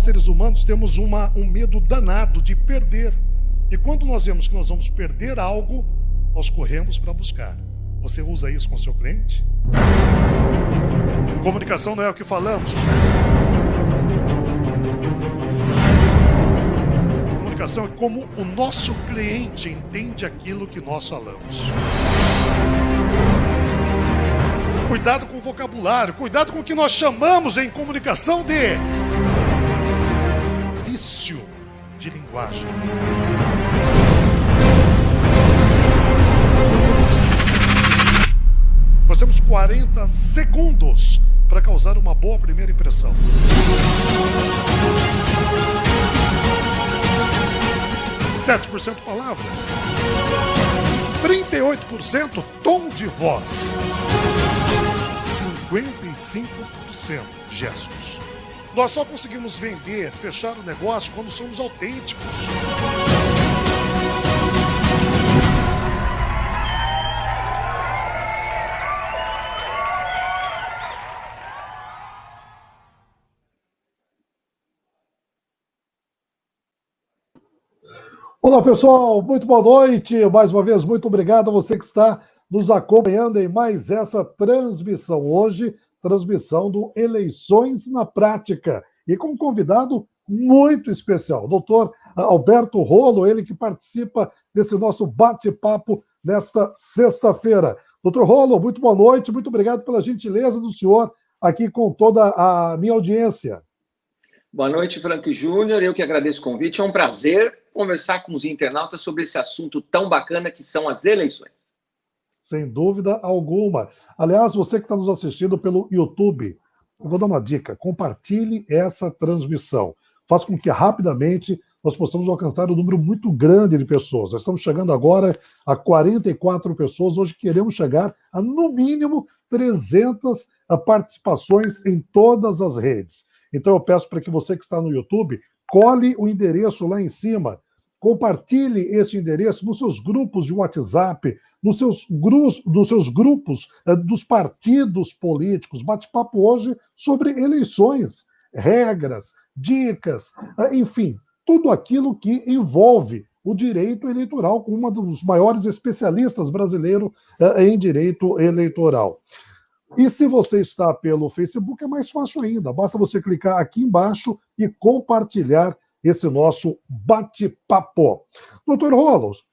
nós seres humanos temos um medo danado de perder. E quando nós vemos que nós vamos perder algo, nós corremos para buscar. Você usa isso com o seu cliente? Comunicação não é o que falamos. Comunicação é como o nosso cliente entende aquilo que nós falamos. Cuidado com o vocabulário, cuidado com o que nós chamamos em comunicação de vício de linguagem. Nós temos 40 segundos para causar uma boa primeira impressão. 7% palavras, 38% tom de voz, 55% gestos. Nós só conseguimos vender, fechar o negócio quando somos autênticos. Olá, pessoal, muito boa noite. Mais uma vez, muito obrigado a você que está nos acompanhando em mais essa transmissão. Hoje, transmissão do Eleições na Prática. E com um convidado muito especial, o doutor Alberto Rolo, ele que participa desse nosso bate-papo nesta sexta-feira. Doutor Rolo, muito boa noite, muito obrigado pela gentileza do senhor aqui com toda a minha audiência. Boa noite, Frank Júnior. Eu que agradeço o convite. É um prazer conversar com os internautas sobre esse assunto tão bacana que são as eleições. Sem dúvida alguma. Aliás, você que está nos assistindo pelo YouTube, eu vou dar uma dica. Compartilhe essa transmissão. Faça com que rapidamente nós possamos alcançar um número muito grande de pessoas. Nós estamos chegando agora a 44 pessoas. Hoje queremos chegar a, no mínimo, 300 participações em todas as redes. Então eu peço para que você que está no YouTube, cole o endereço lá em cima, compartilhe esse endereço nos seus grupos de WhatsApp, nos seus grupos dos partidos políticos. Bate-papo hoje sobre eleições, regras, dicas, enfim, tudo aquilo que envolve o direito eleitoral, com uma dos maiores especialistas brasileiros em direito eleitoral. E se você está pelo Facebook, é mais fácil ainda. Basta você clicar aqui embaixo e compartilhar esse nosso bate-papo. Doutor Rolos,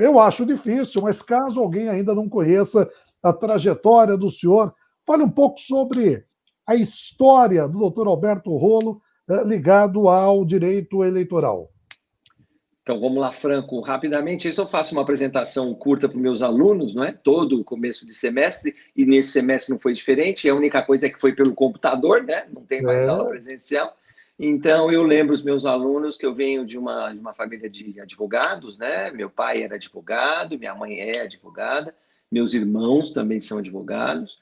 eu acho difícil, mas caso alguém ainda não conheça a trajetória do senhor, fale um pouco sobre a história do doutor Alberto Rolo ligado ao direito eleitoral. Então, vamos lá, Franco, rapidamente. Isso eu faço uma apresentação curta para os meus alunos, não é? Todo o começo de semestre, e nesse semestre não foi diferente. A única coisa é que foi pelo computador, né? Não tem mais aula presencial. Então, eu lembro os meus alunos que eu venho de uma família de advogados, né? Meu pai era advogado, minha mãe é advogada, meus irmãos também são advogados.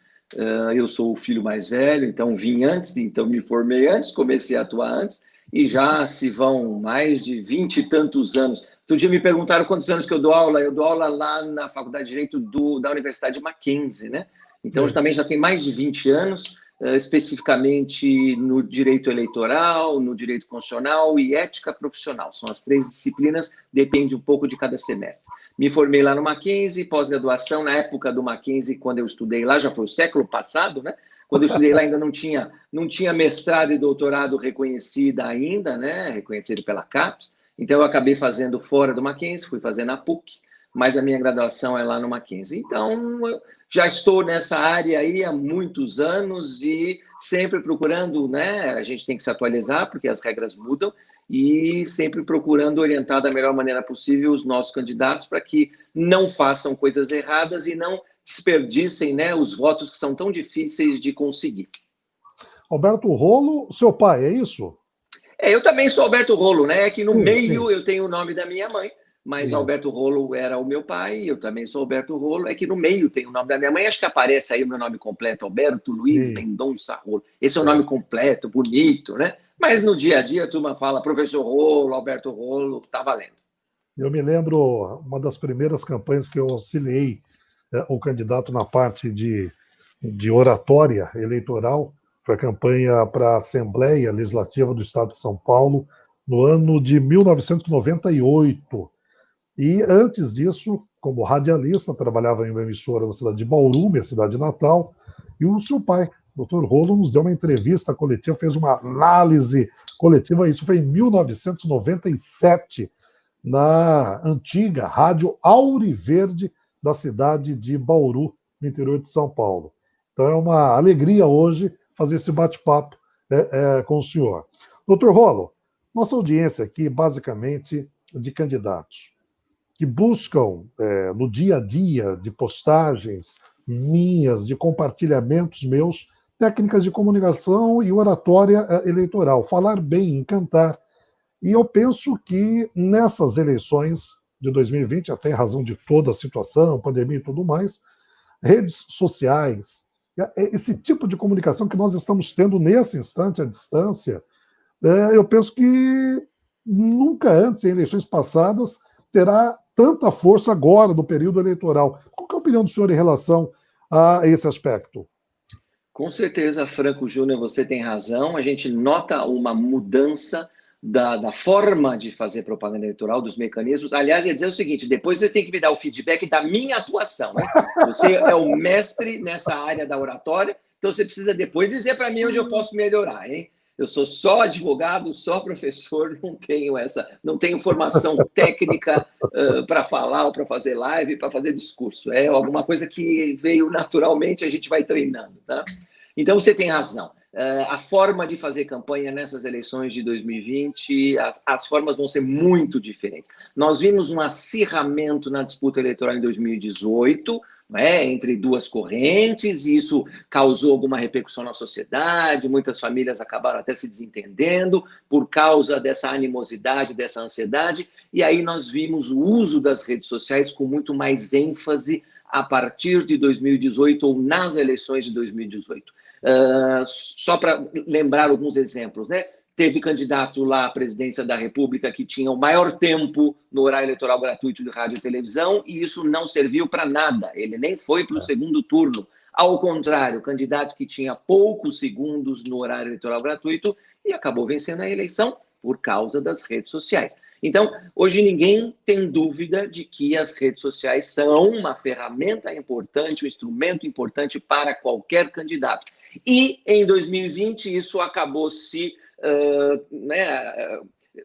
Eu sou o filho mais velho, então vim antes, então me formei antes, comecei a atuar antes. E já se vão mais de 20 e tantos anos. Outro dia me perguntaram quantos anos que eu dou aula. Eu dou aula lá na Faculdade de Direito da Universidade Mackenzie, né? Então, também já tem mais de 20 anos, especificamente no direito eleitoral, no direito constitucional e ética profissional. São as 3 disciplinas, depende um pouco de cada semestre. Me formei lá no Mackenzie, pós-graduação, na época do Mackenzie, quando eu estudei lá, já foi o século passado, né? Quando eu estudei lá ainda não tinha mestrado e doutorado reconhecida ainda, né? Reconhecido pela CAPES. Então eu acabei fazendo fora do Mackenzie, fui fazer na PUC, mas a minha graduação é lá no Mackenzie. Então eu já estou nessa área aí há muitos anos e sempre procurando, né? A gente tem que se atualizar porque as regras mudam e sempre procurando orientar da melhor maneira possível os nossos candidatos para que não façam coisas erradas e não desperdicem, né, os votos que são tão difíceis de conseguir. Alberto Rolo, seu pai, é isso? Eu também sou Alberto Rolo, né? É que no meio eu tenho o nome da minha mãe, mas Alberto Rolo era o meu pai, eu também sou Alberto Rolo. É que no meio tem o nome da minha mãe, acho que aparece aí o meu nome completo, Alberto Luiz Mendonça Rolo. Esse é o nome completo, bonito, né? Mas no dia a dia a turma fala professor Rolo, Alberto Rolo, tá valendo. Eu me lembro, uma das primeiras campanhas que eu auxiliei o candidato na parte de oratória eleitoral Foi a campanha para a Assembleia Legislativa do Estado de São Paulo no ano de 1998. E antes disso, como radialista, trabalhava em uma emissora na cidade de Bauru, minha cidade natal, e o seu pai, Dr. Rolo, nos deu uma entrevista coletiva, fez uma análise coletiva, isso foi em 1997, na antiga Rádio Auriverde da cidade de Bauru, no interior de São Paulo. Então é uma alegria hoje fazer esse bate-papo com o senhor. Dr. Rolo, nossa audiência aqui, basicamente, de candidatos que buscam, no dia a dia, de postagens minhas, de compartilhamentos meus, técnicas de comunicação e oratória eleitoral, falar bem, encantar. E eu penso que nessas eleições de 2020, até em razão de toda a situação, pandemia e tudo mais, redes sociais, esse tipo de comunicação que nós estamos tendo nesse instante, à distância, eu penso que nunca antes, em eleições passadas, terá tanta força agora, no período eleitoral. Qual é a opinião do senhor em relação a esse aspecto? Com certeza, Franco Júnior, você tem razão. A gente nota uma mudança da forma de fazer propaganda eleitoral, dos mecanismos. Aliás, ia dizer o seguinte, depois você tem que me dar o feedback da minha atuação, né? Você é o mestre nessa área da oratória, então você precisa depois dizer para mim onde eu posso melhorar, hein? Eu sou só advogado, só professor, não tenho formação técnica para falar ou para fazer live, para fazer discurso. É alguma coisa que veio naturalmente, a gente vai treinando, tá? Então você tem razão. A forma de fazer campanha nessas eleições de 2020, as formas vão ser muito diferentes. Nós vimos um acirramento na disputa eleitoral em 2018, entre duas correntes, e isso causou alguma repercussão na sociedade, muitas famílias acabaram até se desentendendo por causa dessa animosidade, dessa ansiedade, e aí nós vimos o uso das redes sociais com muito mais ênfase a partir de 2018 ou nas eleições de 2018. Só para lembrar alguns exemplos, né? Teve candidato lá à presidência da República que tinha o maior tempo no horário eleitoral gratuito de rádio e televisão, e isso não serviu para nada, ele nem foi para o segundo turno. Ao contrário, candidato que tinha poucos segundos no horário eleitoral gratuito e acabou vencendo a eleição por causa das redes sociais. Então, hoje ninguém tem dúvida de que as redes sociais são uma ferramenta importante, um instrumento importante para qualquer candidato. E em 2020 isso acabou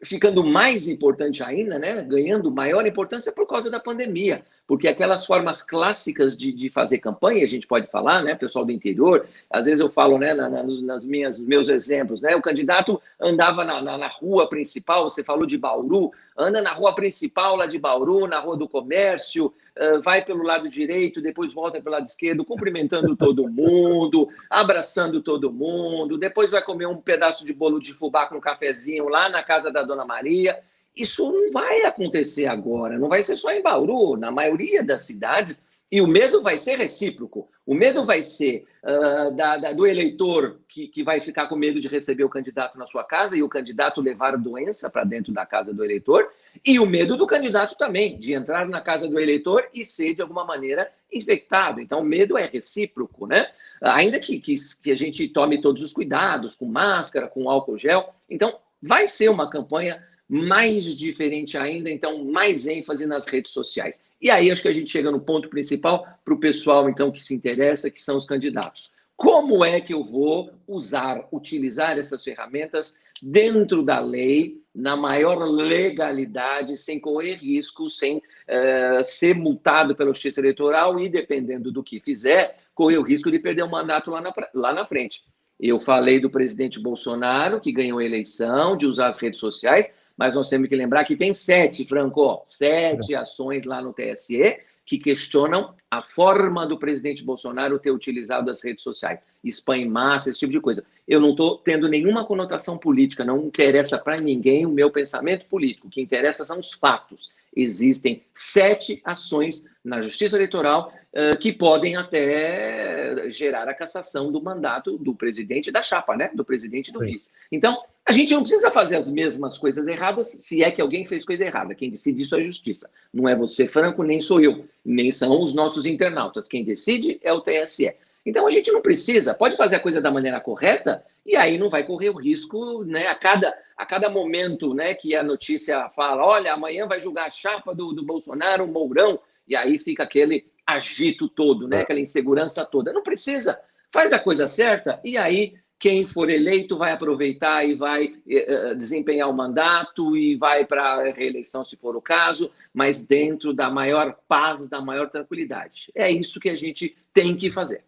ficando mais importante ainda, né? Ganhando maior importância por causa da pandemia, porque aquelas formas clássicas de fazer campanha, a gente pode falar, né, pessoal do interior, às vezes eu falo, né, meus exemplos, né, o candidato andava na rua principal, você falou de Bauru, anda na rua principal lá de Bauru, na Rua do Comércio, vai pelo lado direito, depois volta pelo lado esquerdo, cumprimentando todo mundo, abraçando todo mundo, depois vai comer um pedaço de bolo de fubá com um cafezinho lá na casa da Dona Maria. Isso não vai acontecer agora, não vai ser só em Bauru, na maioria das cidades, e o medo vai ser recíproco. O medo vai ser do eleitor que vai ficar com medo de receber o candidato na sua casa e o candidato levar a doença para dentro da casa do eleitor, e o medo do candidato também, de entrar na casa do eleitor e ser, de alguma maneira, infectado. Então, o medo é recíproco, né? Ainda que a gente tome todos os cuidados, com máscara, com álcool gel. Então, vai ser uma campanha mais diferente ainda, então mais ênfase nas redes sociais. E aí acho que a gente chega no ponto principal para o pessoal então que se interessa, que são os candidatos. Como é que eu vou utilizar essas ferramentas dentro da lei, na maior legalidade, sem correr risco, sem ser multado pela Justiça Eleitoral e, dependendo do que fizer, correr o risco de perder o mandato lá na frente. Eu falei do presidente Bolsonaro, que ganhou a eleição, de usar as redes sociais, mas nós temos que lembrar que tem 7 ações lá no TSE que questionam a forma do presidente Bolsonaro ter utilizado as redes sociais, spam em massa, esse tipo de coisa. Eu não estou tendo nenhuma conotação política, não interessa para ninguém o meu pensamento político, o que interessa são os fatos. Existem 7 ações na Justiça Eleitoral que podem até gerar a cassação do mandato do presidente da chapa, né? Do presidente e do vice. Então, a gente não precisa fazer as mesmas coisas erradas se é que alguém fez coisa errada. Quem decide isso é a Justiça. Não é você, Franco, nem sou eu, nem são os nossos internautas. Quem decide é o TSE. Então a gente não precisa, pode fazer a coisa da maneira correta e aí não vai correr o risco, né, a cada momento, né, que a notícia fala, olha, amanhã vai julgar a chapa do Bolsonaro, o Mourão, e aí fica aquele agito todo, né, aquela insegurança toda. Não precisa, faz a coisa certa e aí quem for eleito vai aproveitar e vai desempenhar o mandato e vai para a reeleição, se for o caso, mas dentro da maior paz, da maior tranquilidade. É isso que a gente tem que fazer.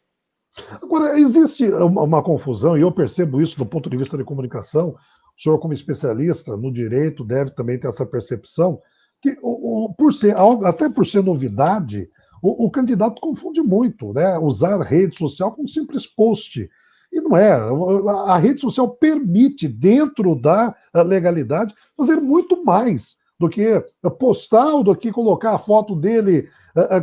Agora, existe uma confusão, e eu percebo isso do ponto de vista de comunicação, o senhor, como especialista no direito, deve também ter essa percepção, que até por ser novidade, o candidato confunde muito, né? Usar rede social como simples post. E não é. A rede social permite, dentro da legalidade, fazer muito mais do que postar, ou do que colocar a foto dele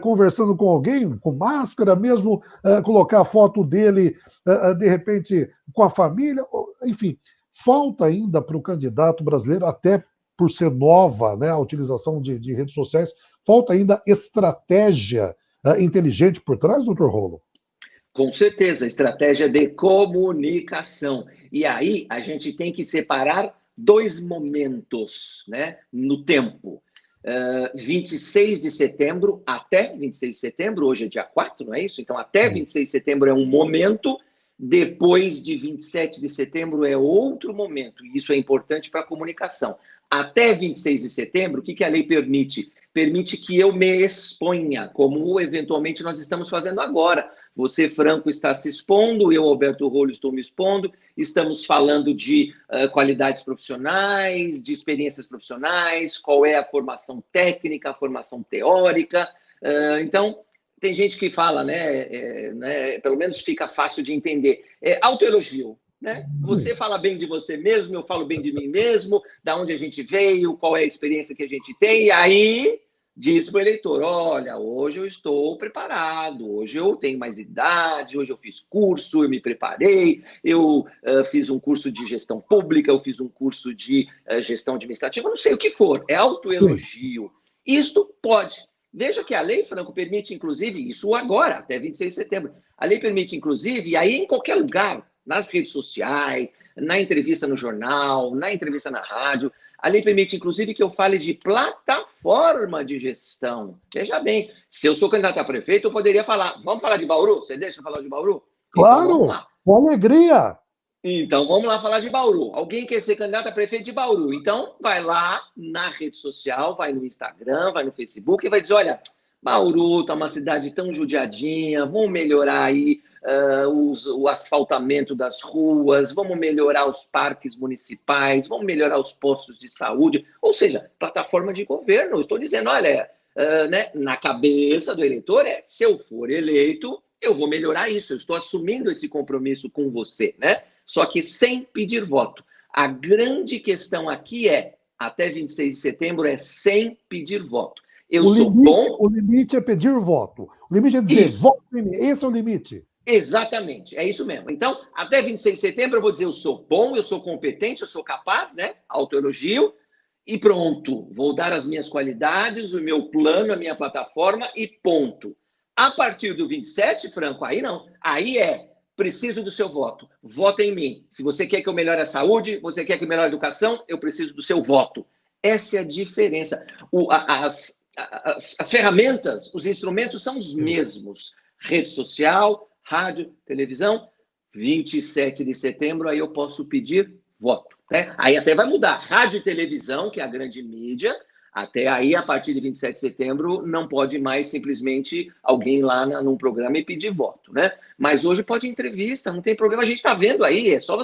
conversando com alguém, com máscara, mesmo colocar a foto dele, de repente, com a família. Enfim, falta ainda para o candidato brasileiro, até por ser nova, né, a utilização de redes sociais, falta ainda estratégia inteligente por trás, doutor Rolo? Com certeza, estratégia de comunicação. E aí a gente tem que separar dois momentos, né, no tempo. 26 de setembro até 26 de setembro, hoje é dia 4, não é isso? Então, até 26 de setembro é um momento, depois de 27 de setembro é outro momento. E isso é importante para a comunicação. Até 26 de setembro, o que a lei permite? Permite que eu me exponha, como eventualmente nós estamos fazendo agora. Você, Franco, está se expondo, eu, Alberto Rolo, estou me expondo, estamos falando de qualidades profissionais, de experiências profissionais, qual é a formação técnica, a formação teórica. Então, tem gente que fala, né, pelo menos fica fácil de entender, autoelogio. Né? Você fala bem de você mesmo, eu falo bem de mim mesmo, da onde a gente veio, qual é a experiência que a gente tem, e aí diz para o eleitor, olha, hoje eu estou preparado, hoje eu tenho mais idade, hoje eu fiz curso, eu me preparei, eu fiz um curso de gestão pública, eu fiz um curso de gestão administrativa, não sei o que for, é autoelogio. Isto pode. Veja que a lei, Franco, permite, inclusive, isso agora, até 26 de setembro, a lei permite, inclusive, e aí em qualquer lugar, nas redes sociais, na entrevista no jornal, na entrevista na rádio. A lei permite, inclusive, que eu fale de plataforma de gestão. Veja bem, se eu sou candidato a prefeito, eu poderia falar. Vamos falar de Bauru? Você deixa eu falar de Bauru? Claro, então, vamos lá. Com alegria. Então, vamos lá falar de Bauru. Alguém quer ser candidato a prefeito de Bauru. Então, vai lá na rede social, vai no Instagram, vai no Facebook e vai dizer, olha, Bauru está uma cidade tão judiadinha, vamos melhorar aí o asfaltamento das ruas, vamos melhorar os parques municipais, vamos melhorar os postos de saúde, ou seja, plataforma de governo. Eu estou dizendo, olha, né, na cabeça do eleitor se eu for eleito, eu vou melhorar isso, eu estou assumindo esse compromisso com você, né? Só que sem pedir voto. A grande questão aqui até 26 de setembro, sem pedir voto. O limite é pedir voto. O limite é dizer, voto em mim. Esse é o limite. Exatamente, é isso mesmo. Então, até 26 de setembro eu vou dizer, eu sou bom, eu sou competente, eu sou capaz, né? Autoelogio, e pronto. Vou dar as minhas qualidades, o meu plano, a minha plataforma e ponto. A partir do 27, Franco, aí não. Aí preciso do seu voto. Vota em mim. Se você quer que eu melhore a saúde, você quer que eu melhore a educação, eu preciso do seu voto. Essa é a diferença. As ferramentas, os instrumentos são os mesmos. Rede social, rádio, televisão. 27 de setembro, aí eu posso pedir voto. Né? Aí até vai mudar. Rádio e televisão, que é a grande mídia, até aí, a partir de 27 de setembro, não pode mais simplesmente alguém lá num programa e pedir voto, né? Mas hoje pode entrevista, não tem problema. A gente está vendo aí, é só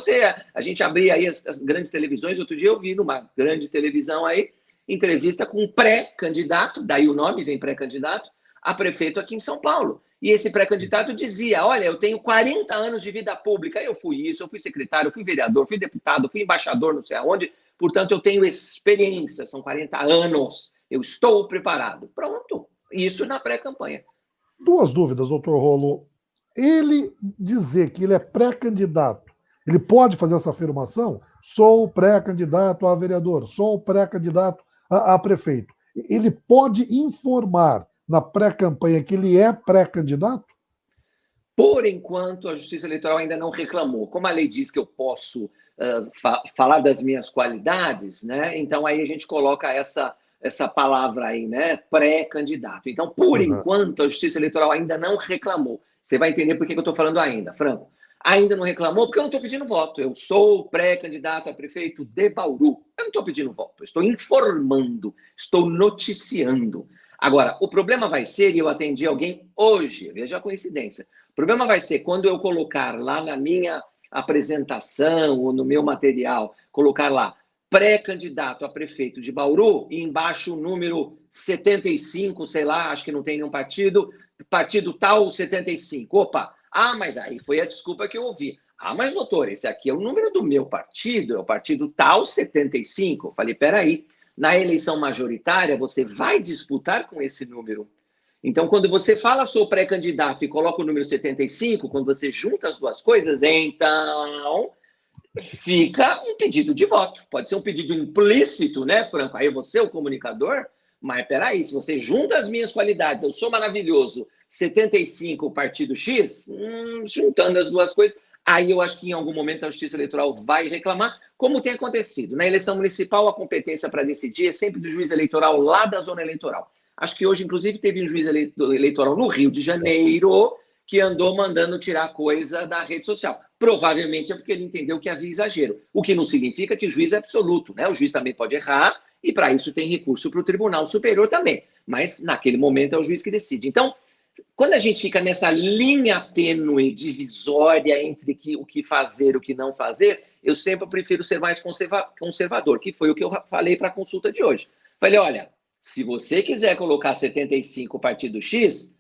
a gente abrir aí as grandes televisões. Outro dia eu vi numa grande televisão aí, entrevista com um pré-candidato, daí o nome vem pré-candidato, a prefeito aqui em São Paulo. E esse pré-candidato dizia, olha, eu tenho 40 anos de vida pública, eu fui secretário, eu fui vereador, fui deputado, fui embaixador, não sei aonde, portanto, eu tenho experiência, são 40 anos, eu estou preparado. Pronto, isso na pré-campanha. Duas dúvidas, doutor Rolo. Ele dizer que ele é pré-candidato, ele pode fazer essa afirmação? Sou pré-candidato a vereador, sou pré-candidato a prefeito. Ele pode informar na pré-campanha que ele é pré-candidato? Por enquanto, a Justiça Eleitoral ainda não reclamou. Como a lei diz que eu posso falar das minhas qualidades, né? Então aí a gente coloca essa palavra aí, né? Pré-candidato. Então, por enquanto, a Justiça Eleitoral ainda não reclamou. Você vai entender por que eu estou falando ainda, Franco. Ainda não reclamou porque eu não estou pedindo voto. Eu sou pré-candidato a prefeito de Bauru. Eu não estou pedindo voto, eu estou informando, estou noticiando. Agora, o problema vai ser, e eu atendi alguém hoje, veja a coincidência, o problema vai ser quando eu colocar lá na minha apresentação ou no meu material, colocar lá pré-candidato a prefeito de Bauru e embaixo o número 75, sei lá, acho que não tem nenhum partido tal 75. Opa, mas aí foi a desculpa que eu ouvi. Mas doutor, esse aqui é o número do meu partido, é o partido tal 75. Eu falei, peraí, na eleição majoritária você vai disputar com esse número. Então, quando você fala sou pré-candidato e coloca o número 75, quando você junta as duas coisas, então fica um pedido de voto. Pode ser um pedido implícito, né, Franco? Aí você é o comunicador, mas peraí, se você junta as minhas qualidades, eu sou maravilhoso, 75, partido X, juntando as duas coisas, aí eu acho que em algum momento a Justiça Eleitoral vai reclamar, como tem acontecido. Na eleição municipal, a competência para decidir é sempre do juiz eleitoral lá da zona eleitoral. Acho que hoje, inclusive, teve um juiz eleitoral no Rio de Janeiro que andou mandando tirar coisa da rede social. Provavelmente é porque ele entendeu que havia exagero, o que não significa que o juiz é absoluto, né? O juiz também pode errar e, para isso, tem recurso para o Tribunal Superior também. Mas, naquele momento, é o juiz que decide. Então, quando a gente fica nessa linha tênue, divisória entre o que fazer e o que não fazer, eu sempre prefiro ser mais conservador, que foi o que eu falei para a consulta de hoje. Falei, olha, se você quiser colocar 75 partido X,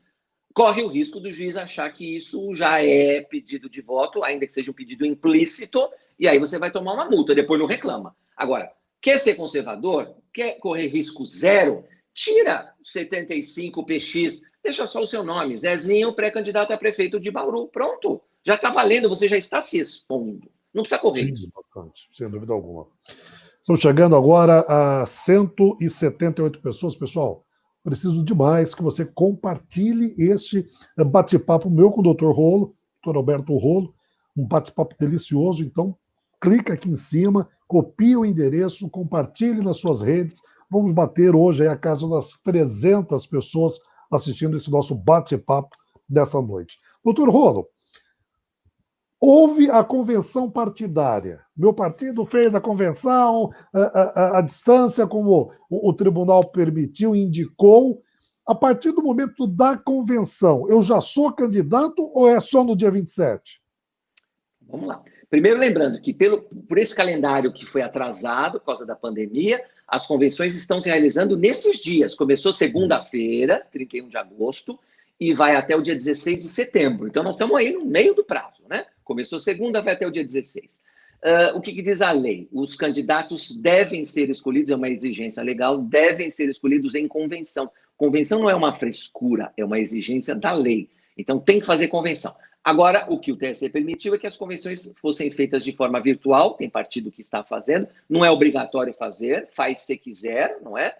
corre o risco do juiz achar que isso já é pedido de voto, ainda que seja um pedido implícito, e aí você vai tomar uma multa, depois não reclama. Agora, quer ser conservador? Quer correr risco zero? Tira 75 PX, deixa só o seu nome, Zezinho, pré-candidato a prefeito de Bauru. Pronto, já está valendo, você já está se expondo. Não precisa correr. Sim, importante, sem dúvida alguma. Estamos chegando agora a 178 pessoas. Pessoal, preciso demais que você compartilhe este bate-papo meu com o Dr. Rolo, Dr. Alberto Rolo, um bate-papo delicioso. Então, clica aqui em cima, copie o endereço, compartilhe nas suas redes. Vamos bater hoje a casa das 300 pessoas assistindo esse nosso bate-papo dessa noite. Dr. Rolo, houve a convenção partidária. Meu partido fez a convenção, a distância, como o tribunal permitiu, indicou. A partir do momento da convenção, eu já sou candidato ou é só no dia 27? Vamos lá. Primeiro, lembrando que por esse calendário que foi atrasado por causa da pandemia, as convenções estão se realizando nesses dias. Começou segunda-feira, 31 de agosto, e vai até o dia 16 de setembro. Então, nós estamos aí no meio do prazo, né? Começou segunda, vai até o dia 16. O que diz a lei? Os candidatos devem ser escolhidos, é uma exigência legal, devem ser escolhidos em convenção. Convenção não é uma frescura, é uma exigência da lei. Então, tem que fazer convenção. Agora, o que o TSE permitiu é que as convenções fossem feitas de forma virtual, tem partido que está fazendo, não é obrigatório fazer, faz se quiser, não é?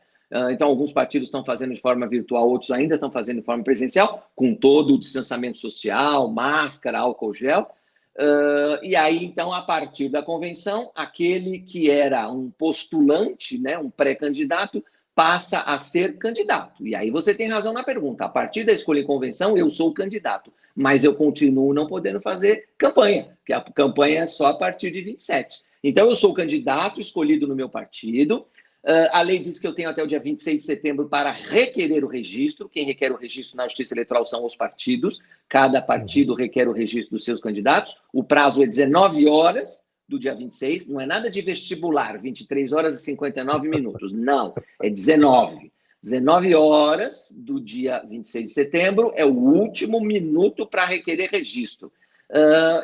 Então, alguns partidos estão fazendo de forma virtual, outros ainda estão fazendo de forma presencial, com todo o distanciamento social, máscara, álcool gel. E aí, então, a partir da convenção, aquele que era um postulante, né, um pré-candidato, passa a ser candidato. E aí você tem razão na pergunta. A partir da escolha em convenção, eu sou candidato, mas eu continuo não podendo fazer campanha, porque a campanha é só a partir de 27. Então, eu sou candidato escolhido no meu partido. A lei diz que eu tenho até o dia 26 de setembro para requerer o registro. Quem requer o registro na Justiça Eleitoral são os partidos. Cada partido requer o registro dos seus candidatos. O prazo é 19 horas do dia 26. Não é nada de vestibular, 23 horas e 59 minutos. Não, é 19. 19 horas do dia 26 de setembro é o último minuto para requerer registro.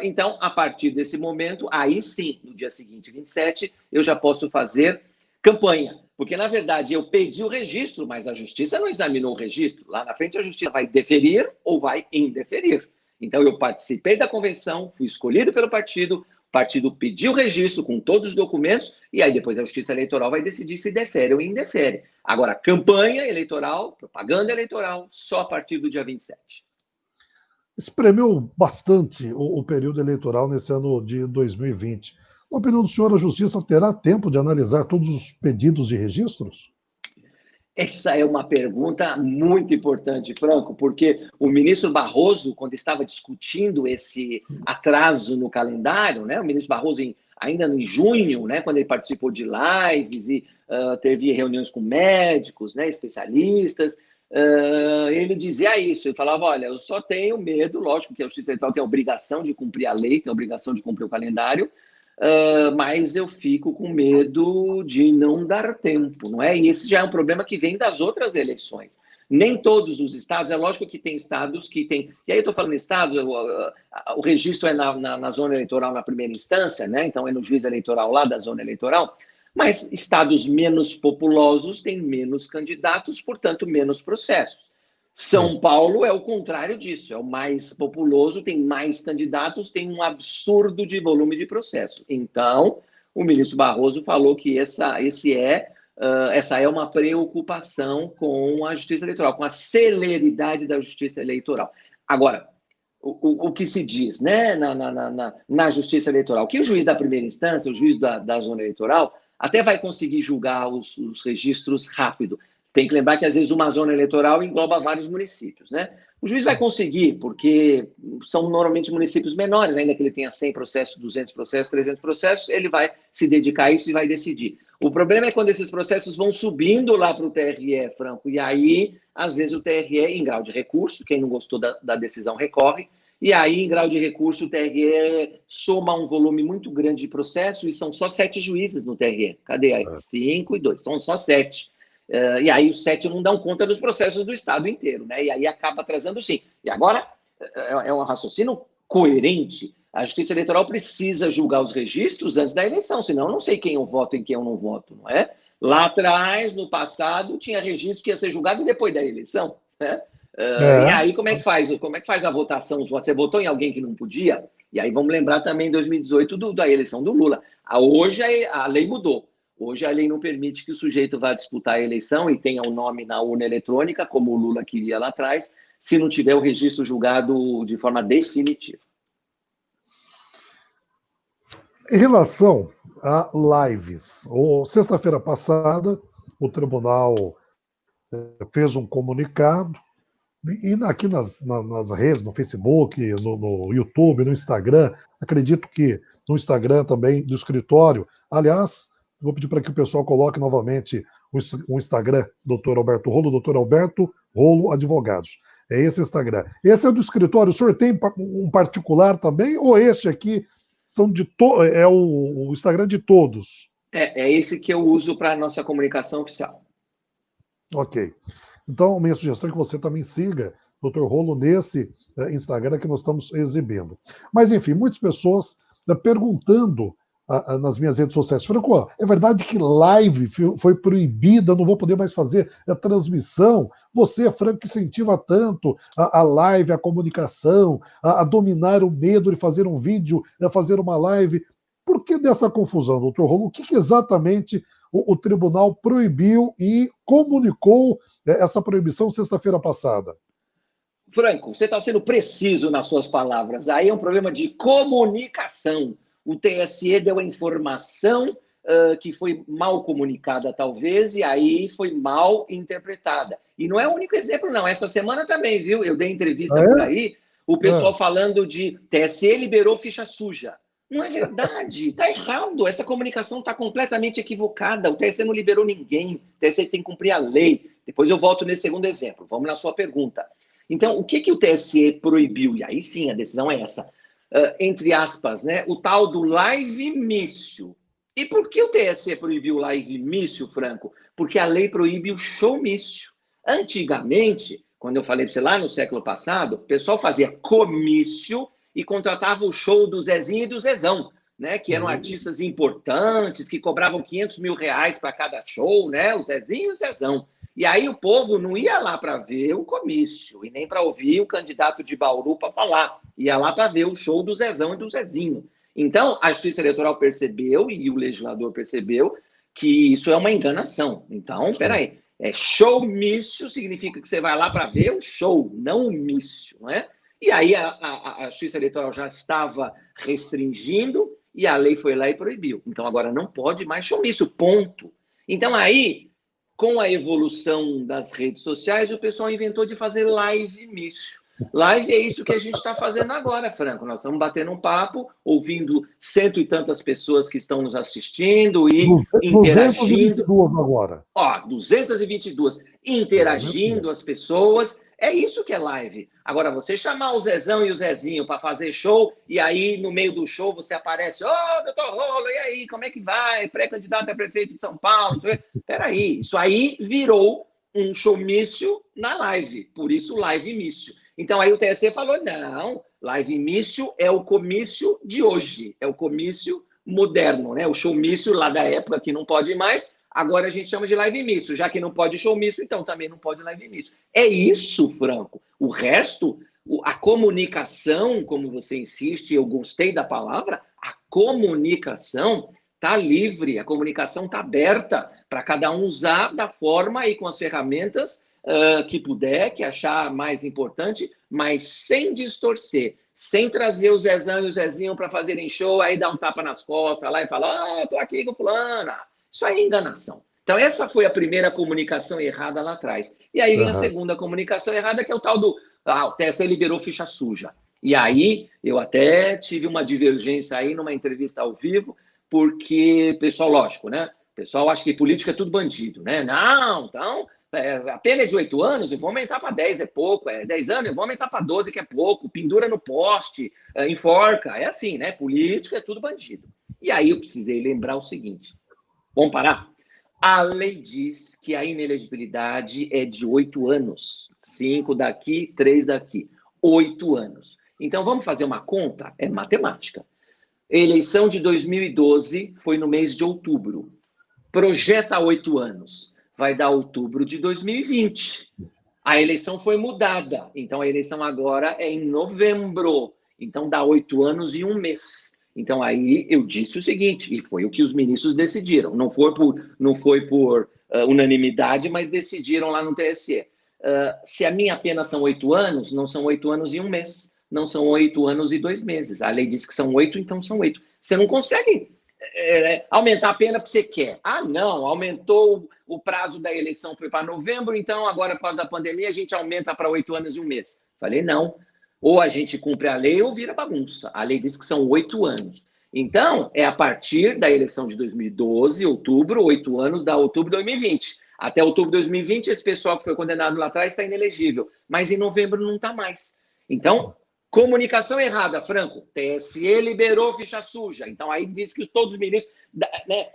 Então, a partir desse momento, aí sim, no dia seguinte, 27, eu já posso fazer campanha, porque, na verdade, eu pedi o registro, mas a Justiça não examinou o registro. Lá na frente, a Justiça vai deferir ou vai indeferir. Então, eu participei da convenção, fui escolhido pelo partido, o partido pediu o registro com todos os documentos, e aí depois a Justiça Eleitoral vai decidir se defere ou indefere. Agora, campanha eleitoral, propaganda eleitoral, só a partir do dia 27. espremeu bastante o período eleitoral nesse ano de 2020. Na opinião do senhor, a Justiça terá tempo de analisar todos os pedidos de registros? Essa é uma pergunta muito importante, Franco, porque o ministro Barroso, quando estava discutindo esse atraso no calendário, né, o ministro Barroso, ainda em junho, né, quando ele participou de lives e teve reuniões com médicos, né, especialistas, ele dizia isso, ele falava, olha, eu só tenho medo, lógico que a Justiça Eleitoral tem a obrigação de cumprir a lei, tem a obrigação de cumprir o calendário, mas eu fico com medo de não dar tempo, não é? E esse já é um problema que vem das outras eleições. Nem todos os estados, é lógico que tem estados que tem. E aí eu estou falando em estados, o registro é na zona eleitoral na primeira instância, né? Então é no juiz eleitoral lá da zona eleitoral, mas estados menos populosos têm menos candidatos, portanto, menos processos. São Paulo é o contrário disso, é o mais populoso, tem mais candidatos, tem um absurdo de volume de processo. Então, o ministro Barroso falou que essa é uma preocupação com a Justiça Eleitoral, com a celeridade da Justiça Eleitoral. Agora, o que se diz, né, na Justiça Eleitoral, que o juiz da primeira instância, o juiz da zona eleitoral, até vai conseguir julgar os registros rápido. Tem que lembrar que, às vezes, uma zona eleitoral engloba vários municípios, né? O juiz vai conseguir, porque são normalmente municípios menores, ainda que ele tenha 100 processos, 200 processos, 300 processos, ele vai se dedicar a isso e vai decidir. O problema é quando esses processos vão subindo lá para o TRE, Franco, e aí, às vezes, o TRE, em grau de recurso, quem não gostou da decisão recorre, e aí, em grau de recurso, o TRE soma um volume muito grande de processo, e são só 7 juízes no TRE. Cadê aí? 5 e 2, são só 7. E aí os 7 não dão conta dos processos do Estado inteiro, né? E aí acaba atrasando sim. E agora é um raciocínio coerente. A Justiça Eleitoral precisa julgar os registros antes da eleição, senão eu não sei quem eu voto e quem eu não voto, não é? Lá atrás, no passado, tinha registro que ia ser julgado depois da eleição, né? E aí como é que faz? Como é que faz a votação? Os votos? Você votou em alguém que não podia? E aí vamos lembrar também em 2018 da eleição do Lula. Hoje a lei mudou. Hoje a lei não permite que o sujeito vá disputar a eleição e tenha o nome na urna eletrônica, como o Lula queria lá atrás, se não tiver o registro julgado de forma definitiva. Em relação a lives, sexta-feira passada, o tribunal fez um comunicado, e aqui nas redes, no Facebook, no YouTube, no Instagram, acredito que no Instagram também do escritório, aliás, vou pedir para que o pessoal coloque novamente o Instagram, Dr. Alberto Rolo, Dr. Alberto Rolo Advogados. É esse Instagram. Esse é do escritório. O senhor tem um particular também? Ou esse aqui é o Instagram de todos? É esse que eu uso para a nossa comunicação oficial. Ok. Então, minha sugestão é que você também siga Dr. Rolo nesse Instagram que nós estamos exibindo. Mas, enfim, muitas pessoas perguntando nas minhas redes sociais. Franco, é verdade que live foi proibida, não vou poder mais fazer a transmissão? Você, Franco, que incentiva tanto a live, a comunicação, a dominar o medo de fazer um vídeo, fazer uma live. Por que dessa confusão, doutor Rolo? O que exatamente o tribunal proibiu e comunicou essa proibição sexta-feira passada? Franco, você está sendo preciso nas suas palavras. Aí é um problema de comunicação. O TSE deu a informação que foi mal comunicada, talvez, e aí foi mal interpretada. E não é o único exemplo, não. Essa semana também, viu? Eu dei entrevista por aí, o pessoal falando de TSE liberou ficha suja. Não é verdade, está errado. Essa comunicação está completamente equivocada. O TSE não liberou ninguém. O TSE tem que cumprir a lei. Depois eu volto nesse segundo exemplo. Vamos na sua pergunta. Então, o que o TSE proibiu? E aí sim, a decisão é essa. Entre aspas, né, o tal do live-mício. E por que o TSE proibiu o live-mício, Franco? Porque a lei proíbe o show-mício. Antigamente, quando eu falei para você lá no século passado, o pessoal fazia comício e contratava o show do Zezinho e do Zezão, né, que eram artistas importantes, que cobravam 500 mil reais para cada show, né, o Zezinho e o Zezão. E aí o povo não ia lá para ver o comício e nem para ouvir o candidato de Bauru para falar. Ia lá para ver o show do Zezão e do Zezinho. Então, a Justiça Eleitoral percebeu e o legislador percebeu que isso é uma enganação. Então, peraí, showmício significa que você vai lá para ver o show, não o mício, não é? E aí a Justiça Eleitoral já estava restringindo e a lei foi lá e proibiu. Então agora não pode mais showmício, ponto. Então aí, com a evolução das redes sociais, o pessoal inventou de fazer live mício. Live é isso que a gente está fazendo agora, Franco. Nós estamos batendo um papo, ouvindo cento e tantas pessoas que estão nos assistindo e interagindo. 222 agora. 222. Interagindo as pessoas. É isso que é live. Agora, você chamar o Zezão e o Zezinho para fazer show, e aí, no meio do show, você aparece, doutor Rolo, e aí, como é que vai? Pré-candidato a prefeito de São Paulo. Peraí, isso aí virou um showmício na live, por isso live-mício. Então, aí o TSE falou, não, live-mício é o comício de hoje, é o comício moderno, né? O showmício lá da época, que não pode mais, agora a gente chama de live-mício. Já que não pode showmício, então também não pode live-mício. É isso, Franco. O resto, a comunicação, como você insiste, eu gostei da palavra, a comunicação está livre, a comunicação está aberta para cada um usar da forma e com as ferramentas que puder, que achar mais importante, mas sem distorcer, sem trazer o Zezão e o Zezinho para fazerem show, aí dar um tapa nas costas lá e falar, estou aqui com fulana. Isso aí é enganação. Então, essa foi a primeira comunicação errada lá atrás. E aí vem a segunda comunicação errada, que é o tal do... o TSE liberou ficha suja. E aí, eu até tive uma divergência aí numa entrevista ao vivo, porque, pessoal, lógico, né? O pessoal acha que política é tudo bandido, né? Não, então, a pena é de 8 anos, eu vou aumentar para 10, é pouco. 10 anos, eu vou aumentar para 12, que é pouco. Pendura no poste, enforca. É assim, né? Política é tudo bandido. E aí eu precisei lembrar o seguinte. Vamos parar? A lei diz que a inelegibilidade é de 8 anos. 5 daqui, 3 daqui. 8 anos. Então, vamos fazer uma conta? É matemática. Eleição de 2012 foi no mês de outubro. Projeta 8 anos. Vai dar outubro de 2020. A eleição foi mudada. Então, a eleição agora é em novembro. Então, dá 8 anos e 1 mês. Então, aí eu disse o seguinte, e foi o que os ministros decidiram. Não foi por unanimidade, mas decidiram lá no TSE. Se a minha pena são 8 anos, não são 8 anos e 1 mês. Não são 8 anos e 2 meses. A lei diz que são 8, então são 8. Você não consegue aumentar a pena porque você quer. Não, aumentou o prazo da eleição, foi para novembro, então agora, por causa da pandemia, a gente aumenta para 8 anos e 1 mês. Falei, não. Ou a gente cumpre a lei ou vira bagunça. A lei diz que são 8 anos. Então, é a partir da eleição de 2012, outubro, 8 anos, da outubro de 2020. Até outubro de 2020, esse pessoal que foi condenado lá atrás está inelegível. Mas em novembro não está mais. Então, comunicação errada, Franco. TSE liberou ficha suja. Então, aí diz que todos os ministros... né,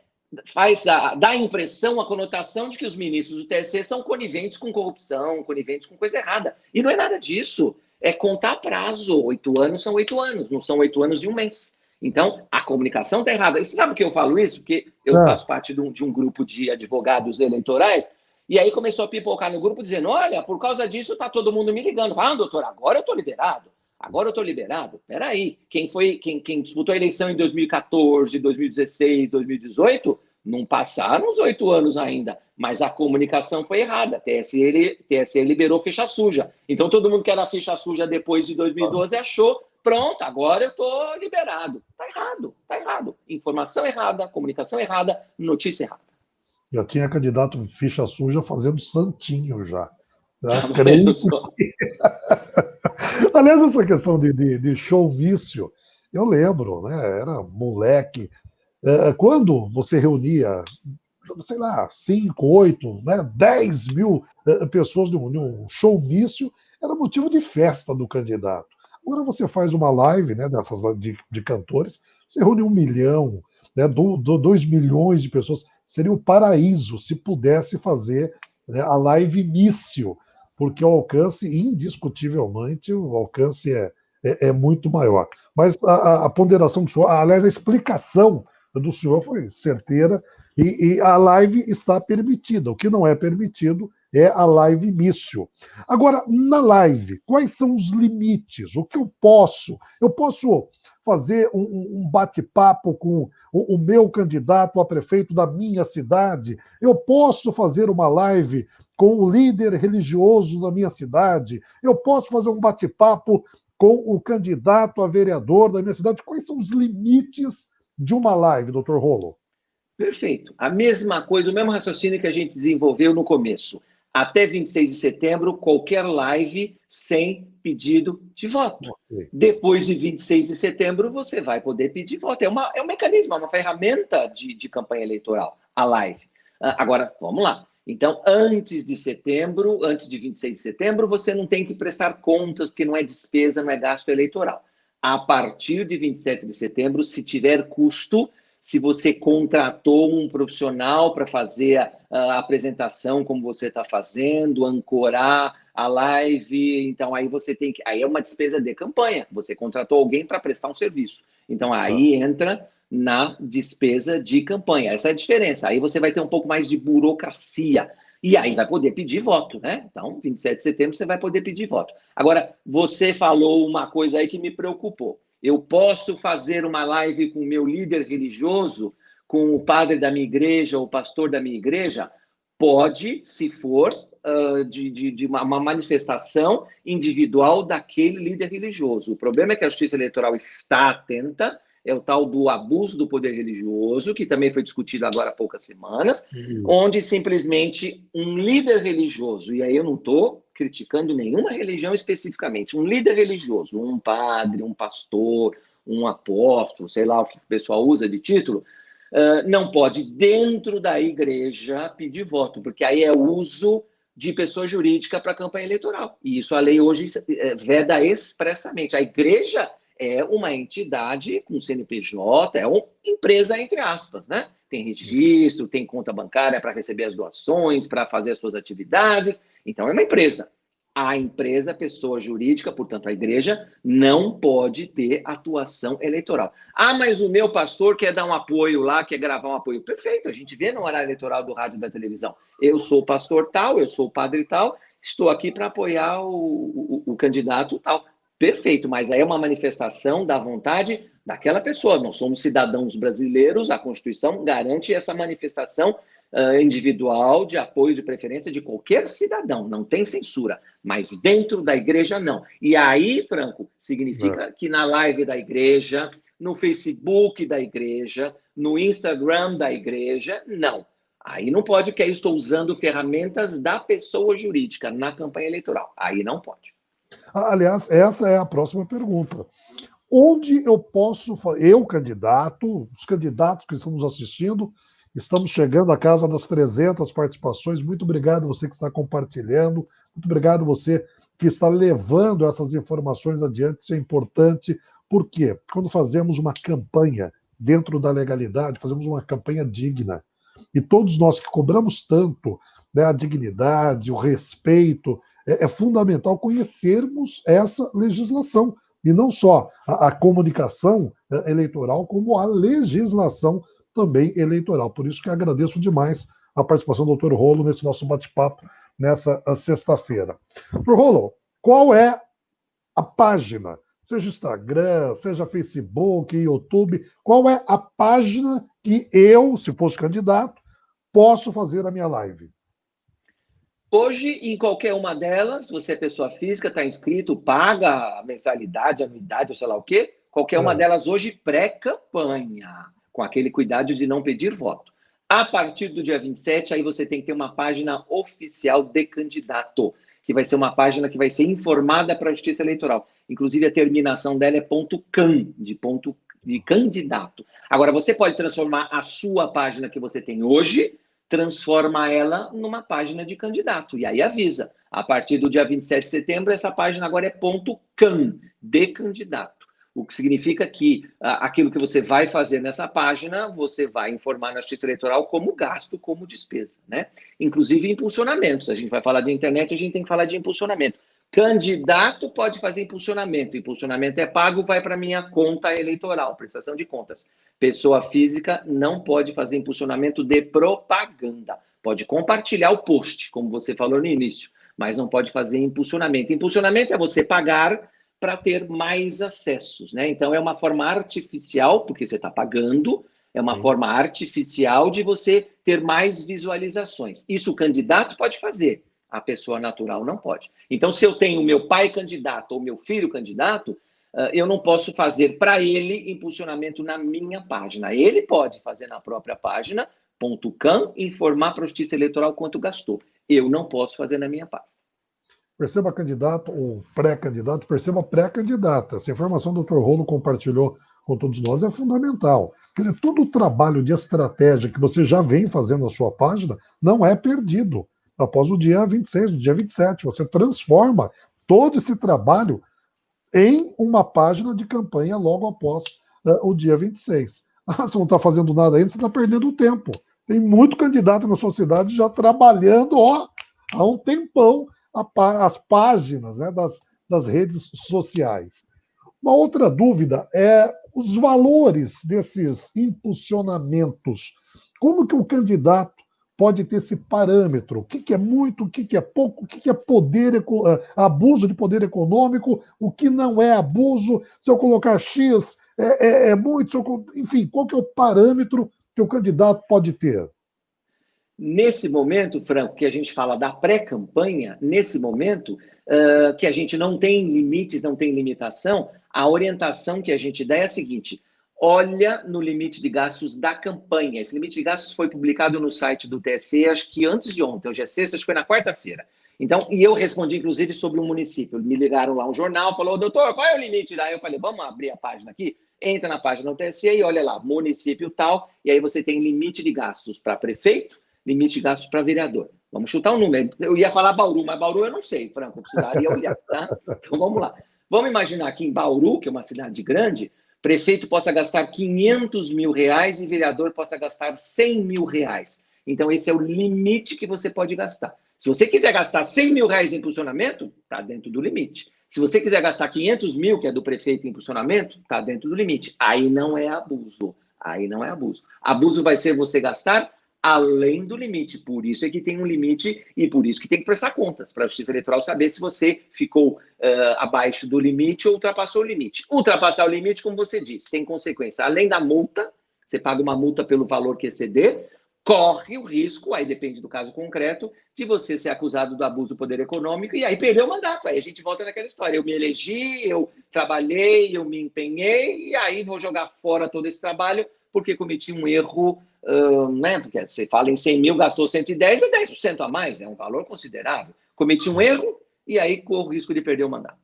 dá a impressão, a conotação de que os ministros do TSE são coniventes com corrupção, coniventes com coisa errada. E não é nada disso. É contar prazo. 8 anos são 8 anos, não são 8 anos e 1 mês. Então, a comunicação está errada. E você sabe por que eu falo isso? Porque eu faço parte de um grupo de advogados eleitorais, e aí começou a pipocar no grupo dizendo, olha, por causa disso está todo mundo me ligando. Doutor, agora eu estou liberado. Agora eu estou liberado. Peraí, quem disputou a eleição em 2014, 2016, 2018, não passaram os 8 anos ainda, mas a comunicação foi errada. TSE liberou ficha suja. Então, todo mundo que era ficha suja depois de 2012 achou, pronto, agora eu estou liberado. Está errado, está errado. Informação errada, comunicação errada, notícia errada. Já tinha candidato ficha suja fazendo santinho já. Aliás, essa questão de showmício, eu lembro, né? Era moleque. Quando você reunia, sei lá, 5, 8, né, 10 mil pessoas num showmício, era motivo de festa do candidato. Agora você faz uma live, né, dessas de cantores, você reúne 1 milhão, né, 2 milhões de pessoas. Seria um paraíso se pudesse fazer, né, a live mício, porque o alcance, indiscutivelmente, o alcance é muito maior. Mas a ponderação do senhor, aliás, a explicação do senhor foi certeira, e a live está permitida. O que não é permitido é a live mício. Agora, na live, quais são os limites? O que eu posso? Eu posso fazer um bate-papo com o meu candidato a prefeito da minha cidade? Eu posso fazer uma live com o líder religioso da minha cidade? Eu posso fazer um bate-papo com o candidato a vereador da minha cidade. Quais são os limites de uma live, doutor Rolo? Perfeito. A mesma coisa, o mesmo raciocínio que a gente desenvolveu no começo. Até 26 de setembro, qualquer live sem pedido de voto. Okay. Depois de 26 de setembro, você vai poder pedir voto. É um mecanismo, é uma ferramenta de campanha eleitoral, a live. Agora, vamos lá. Então, antes de setembro, antes de 26 de setembro, você não tem que prestar contas, porque não é despesa, não é gasto eleitoral. A partir de 27 de setembro, se tiver custo, se você contratou um profissional para fazer a apresentação como você está fazendo, ancorar a live, então aí você tem que... Aí é uma despesa de campanha, você contratou alguém para prestar um serviço. Então aí entra na despesa de campanha. Essa é a diferença. Aí você vai ter um pouco mais de burocracia. E aí vai poder pedir voto, né? Então, 27 de setembro você vai poder pedir voto. Agora, você falou uma coisa aí que me preocupou. Eu posso fazer uma live com o meu líder religioso, com o padre da minha igreja, o pastor da minha igreja? Pode, se for de uma manifestação individual daquele líder religioso. O problema é que a Justiça Eleitoral está atenta, é o tal do abuso do poder religioso, que também foi discutido agora há poucas semanas, onde simplesmente um líder religioso, e aí eu não estou criticando nenhuma religião especificamente, um líder religioso, um padre, um pastor, um apóstolo, sei lá o que o pessoal usa de título, não pode, dentro da igreja, pedir voto, porque aí é uso de pessoa jurídica para campanha eleitoral. E isso a lei hoje veda expressamente. A igreja é uma entidade com CNPJ, é uma empresa, entre aspas, né? Tem registro, tem conta bancária para receber as doações, para fazer as suas atividades. Então, é uma empresa. A empresa, pessoa jurídica, portanto, a igreja, não pode ter atuação eleitoral. Ah, mas o meu pastor quer dar um apoio lá, quer gravar um apoio. Perfeito, a gente vê no horário eleitoral do rádio e da televisão. Eu sou o pastor tal, eu sou o padre tal, estou aqui para apoiar o candidato tal. Perfeito, mas aí é uma manifestação da vontade daquela pessoa. Nós somos cidadãos brasileiros, a Constituição garante essa manifestação individual de apoio de preferência de qualquer cidadão, não tem censura, mas dentro da igreja não. E aí, Franco, significa que na live da igreja, no Facebook da igreja, no Instagram da igreja, não. Aí não pode, porque aí eu estou usando ferramentas da pessoa jurídica na campanha eleitoral. Aí não pode. Aliás, essa é a próxima pergunta. Onde eu posso, eu candidato, os candidatos que estão nos assistindo, estamos chegando à casa das 300 participações. Muito obrigado você que está compartilhando, muito obrigado você que está levando essas informações adiante, isso é importante. Por quê? Quando fazemos uma campanha dentro da legalidade, fazemos uma campanha digna. E todos nós que cobramos tanto, né, a dignidade, o respeito, é fundamental conhecermos essa legislação. E não só a comunicação eleitoral, como a legislação também eleitoral. Por isso que agradeço demais a participação do Dr. Rolo nesse nosso bate-papo nessa sexta-feira. Dr. Rolo, qual é a página, seja Instagram, seja Facebook, YouTube, qual é a página que eu, se fosse candidato, posso fazer a minha live? Hoje, em qualquer uma delas, você é pessoa física, está inscrito, paga a mensalidade, anuidade, ou sei lá o quê, qualquer uma delas hoje pré-campanha, com aquele cuidado de não pedir voto. A partir do dia 27, aí você tem que ter uma página oficial de candidato, que vai ser uma página que vai ser informada para a Justiça Eleitoral. Inclusive, a terminação dela é .can, de candidato. Agora, você pode transformar a sua página que você tem hoje, transforma ela numa página de candidato. E aí avisa, a partir do dia 27 de setembro, essa página agora é .can, de candidato. O que significa que aquilo que você vai fazer nessa página, você vai informar na Justiça Eleitoral como gasto, como despesa, né? Inclusive impulsionamentos. A gente vai falar de internet, a gente tem que falar de impulsionamento. Candidato pode fazer impulsionamento. Impulsionamento é pago, vai para minha conta eleitoral, prestação de contas. Pessoa física não pode fazer impulsionamento de propaganda. Pode compartilhar o post, como você falou no início, mas não pode fazer impulsionamento. Impulsionamento é você pagar para ter mais acessos, né? Então, é uma forma artificial, porque você está pagando, é uma forma artificial de você ter mais visualizações. Isso o candidato pode fazer. A pessoa natural não pode. Então, se eu tenho meu pai candidato ou meu filho candidato, eu não posso fazer para ele impulsionamento na minha página. Ele pode fazer na própria página, .cam, informar para a Justiça Eleitoral quanto gastou. Eu não posso fazer na minha página. Perceba candidato ou pré-candidato, perceba pré-candidata. Essa informação que o Dr. Rolo compartilhou com todos nós é fundamental. Quer dizer, todo o trabalho de estratégia que você já vem fazendo na sua página não é perdido após o dia 26, no dia 27. Você transforma todo esse trabalho em uma página de campanha logo após o dia 26. Ah, você não está fazendo nada ainda, você está perdendo tempo. Tem muito candidato na sua cidade já trabalhando há um tempão as páginas, né, das redes sociais. Uma outra dúvida é os valores desses impulsionamentos. Como que o candidato pode ter esse parâmetro? O que é muito, o que é pouco, o que é abuso de poder econômico, o que não é abuso? Se eu colocar X, é muito, enfim, qual que é o parâmetro que o candidato pode ter? Nesse momento, Franco, que a gente fala da pré-campanha, nesse momento que a gente não tem limites, não tem limitação, a orientação que a gente dá é a seguinte: olha no limite de gastos da campanha. Esse limite de gastos foi publicado no site do TSE, acho que antes de ontem, hoje é sexta, acho que foi na quarta-feira. Então, e eu respondi, inclusive, sobre um município. Me ligaram lá um jornal, falou, doutor, qual é o limite lá? Eu falei, vamos abrir a página aqui? Entra na página do TSE e olha lá, município tal, e aí você tem limite de gastos para prefeito, limite de gastos para vereador. Vamos chutar um número. Eu ia falar Bauru, mas Bauru eu não sei, Franco, eu precisaria olhar, tá? Então vamos lá. Vamos imaginar que em Bauru, que é uma cidade grande, prefeito possa gastar R$500 mil e vereador possa gastar R$100 mil. Então esse é o limite que você pode gastar. Se você quiser gastar R$100 mil em impulsionamento, está dentro do limite. Se você quiser gastar 500 mil, que é do prefeito em impulsionamento, está dentro do limite. Aí não é abuso. Aí não é abuso. Abuso vai ser você gastar além do limite. Por isso é que tem um limite e por isso que tem que prestar contas para a Justiça Eleitoral saber se você ficou abaixo do limite ou ultrapassou o limite. Ultrapassar o limite, como você disse, tem consequência. Além da multa, você paga uma multa pelo valor que exceder, corre o risco, aí depende do caso concreto, de você ser acusado do abuso do poder econômico e aí perder o mandato. Aí a gente volta naquela história. Eu me elegi, eu trabalhei, eu me empenhei e aí vou jogar fora todo esse trabalho porque cometi um erro, né? Porque você fala em 100 mil, gastou 110, é 10% a mais, é um valor considerável. Cometi um erro e aí corro o risco de perder o mandato.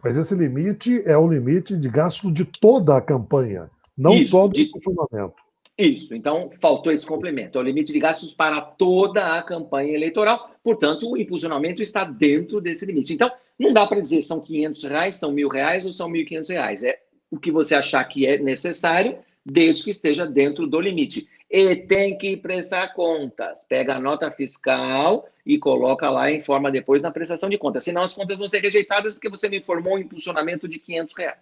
Mas esse limite é o limite de gasto de toda a campanha, não só do funcionamento. Isso, então faltou esse complemento. É o limite de gastos para toda a campanha eleitoral, portanto, o impulsionamento está dentro desse limite. Então, não dá para dizer são R$500, são R$1.000 ou são R$1.500. É o que você achar que é necessário, desde que esteja dentro do limite. E tem que prestar contas. Pega a nota fiscal e coloca lá e informa depois na prestação de contas. Senão as contas vão ser rejeitadas porque você me informou um impulsionamento de R$500.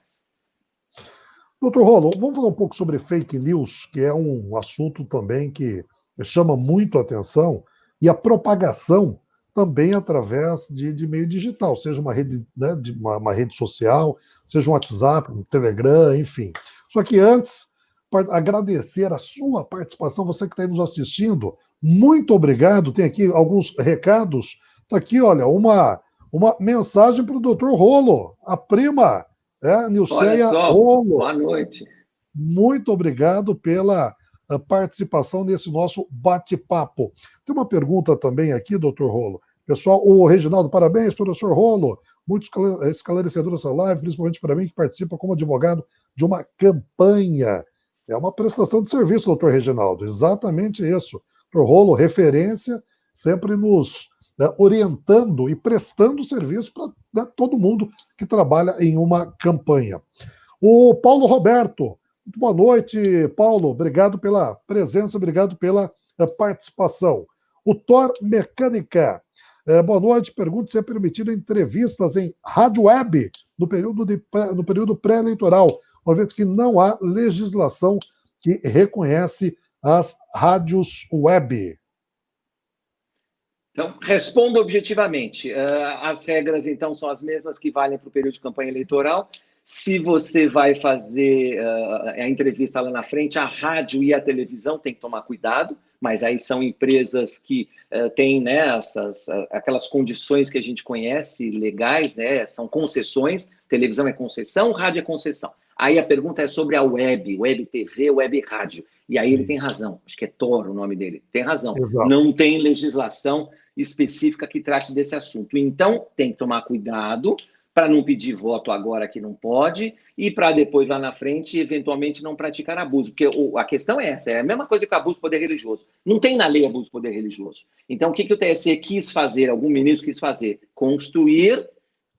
Doutor Rolo, vamos falar um pouco sobre fake news, que é um assunto também que chama muito a atenção, e a propagação também através de meio digital, seja uma rede, né, uma rede social, seja um WhatsApp, um Telegram, enfim. Só que antes, agradecer a sua participação, você que está aí nos assistindo, muito obrigado. Tem aqui alguns recados. Está aqui, olha, uma mensagem para o doutor Rolo, a prima, Nilceia Rolo. Boa noite. Muito obrigado pela participação nesse nosso bate-papo. Tem uma pergunta também aqui, doutor Rolo. Pessoal, o Reginaldo, parabéns, professor Rolo. Muito esclarecedor essa live, principalmente para mim, que participa como advogado de uma campanha. É uma prestação de serviço, doutor Reginaldo. Exatamente isso. Doutor Rolo, referência, sempre nos orientando e prestando serviço para todo mundo que trabalha em uma campanha. O Paulo Roberto. Muito boa noite, Paulo. Obrigado pela presença, obrigado pela participação. O Thor Mecânica. Boa noite. Pergunto se é permitido entrevistas em rádio web no período pré-eleitoral, uma vez que não há legislação que reconhece as rádios web. Então, respondo objetivamente. As regras, então, são as mesmas que valem para o período de campanha eleitoral. Se você vai fazer a entrevista lá na frente, a rádio e a televisão tem que tomar cuidado, mas aí são empresas que têm, né, aquelas condições que a gente conhece, legais, né, são concessões, televisão é concessão, rádio é concessão. Aí a pergunta é sobre a web TV, web rádio. E aí ele tem razão, acho que é Tor o nome dele, tem razão. Exato. Não tem legislação específica que trate desse assunto. Então, tem que tomar cuidado para não pedir voto agora que não pode e para depois, lá na frente, eventualmente não praticar abuso. Porque a questão é essa, é a mesma coisa que o abuso do poder religioso. Não tem na lei abuso do poder religioso. Então, o que o TSE quis fazer, algum ministro quis fazer? Construir,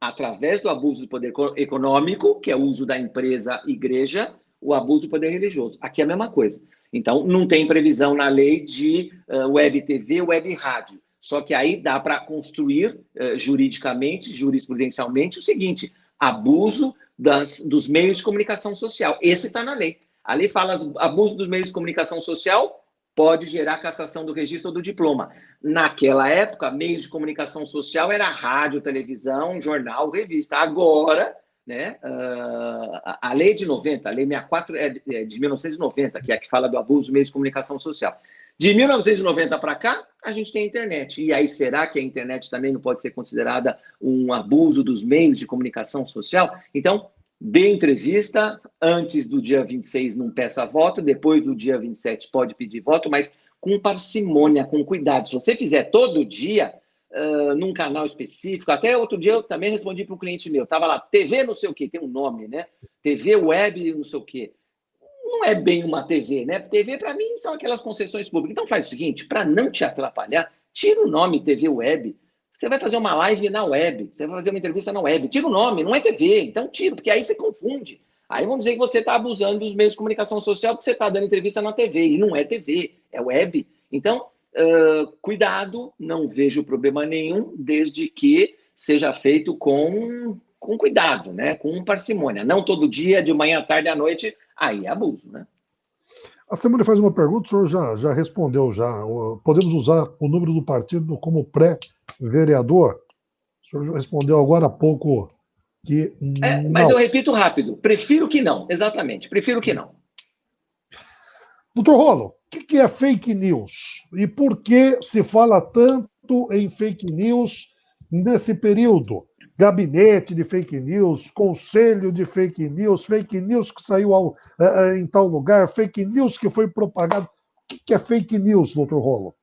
através do abuso do poder econômico, que é o uso da empresa igreja, o abuso do poder religioso. Aqui é a mesma coisa. Então, não tem previsão na lei de web TV, web rádio. Só que aí dá para construir juridicamente, jurisprudencialmente, o seguinte: abuso dos meios de comunicação social. Esse está na lei. A lei fala abuso dos meios de comunicação social pode gerar cassação do registro ou do diploma. Naquela época, meios de comunicação social era rádio, televisão, jornal, revista. Agora, né, a lei de 90, a lei 64 é de 1990, que é a que fala do abuso dos meios de comunicação social. De 1990 para cá, a gente tem a internet. E aí, será que a internet também não pode ser considerada um abuso dos meios de comunicação social? Então, dê entrevista, antes do dia 26 não peça voto, depois do dia 27 pode pedir voto, mas com parcimônia, com cuidado. Se você fizer todo dia, num canal específico, até outro dia eu também respondi para um cliente meu, estava lá, TV não sei o quê, tem um nome, né? TV Web não sei o quê. Não é bem uma TV, né? TV, para mim, são aquelas concessões públicas. Então, faz o seguinte, para não te atrapalhar, tira o nome TV Web. Você vai fazer uma live na web, você vai fazer uma entrevista na web. Tira o nome, não é TV. Então, tira, porque aí você confunde. Aí vão dizer que você está abusando dos meios de comunicação social porque você está dando entrevista na TV. E não é TV, é web. Então, cuidado, não vejo problema nenhum, desde que seja feito com cuidado, né? Com parcimônia. Não todo dia, de manhã, à tarde, à noite, aí é abuso, né? A Simone faz uma pergunta, o senhor já respondeu já. Podemos usar o número do partido como pré-vereador? O senhor já respondeu agora há pouco que não. Mas eu repito rápido, prefiro que não, exatamente, prefiro que não. Doutor Rolo, o que é fake news? E por que se fala tanto em fake news nesse período? Gabinete de fake news, conselho de fake news que saiu em tal lugar, fake news que foi propagado. O que é fake news, doutor Rolo?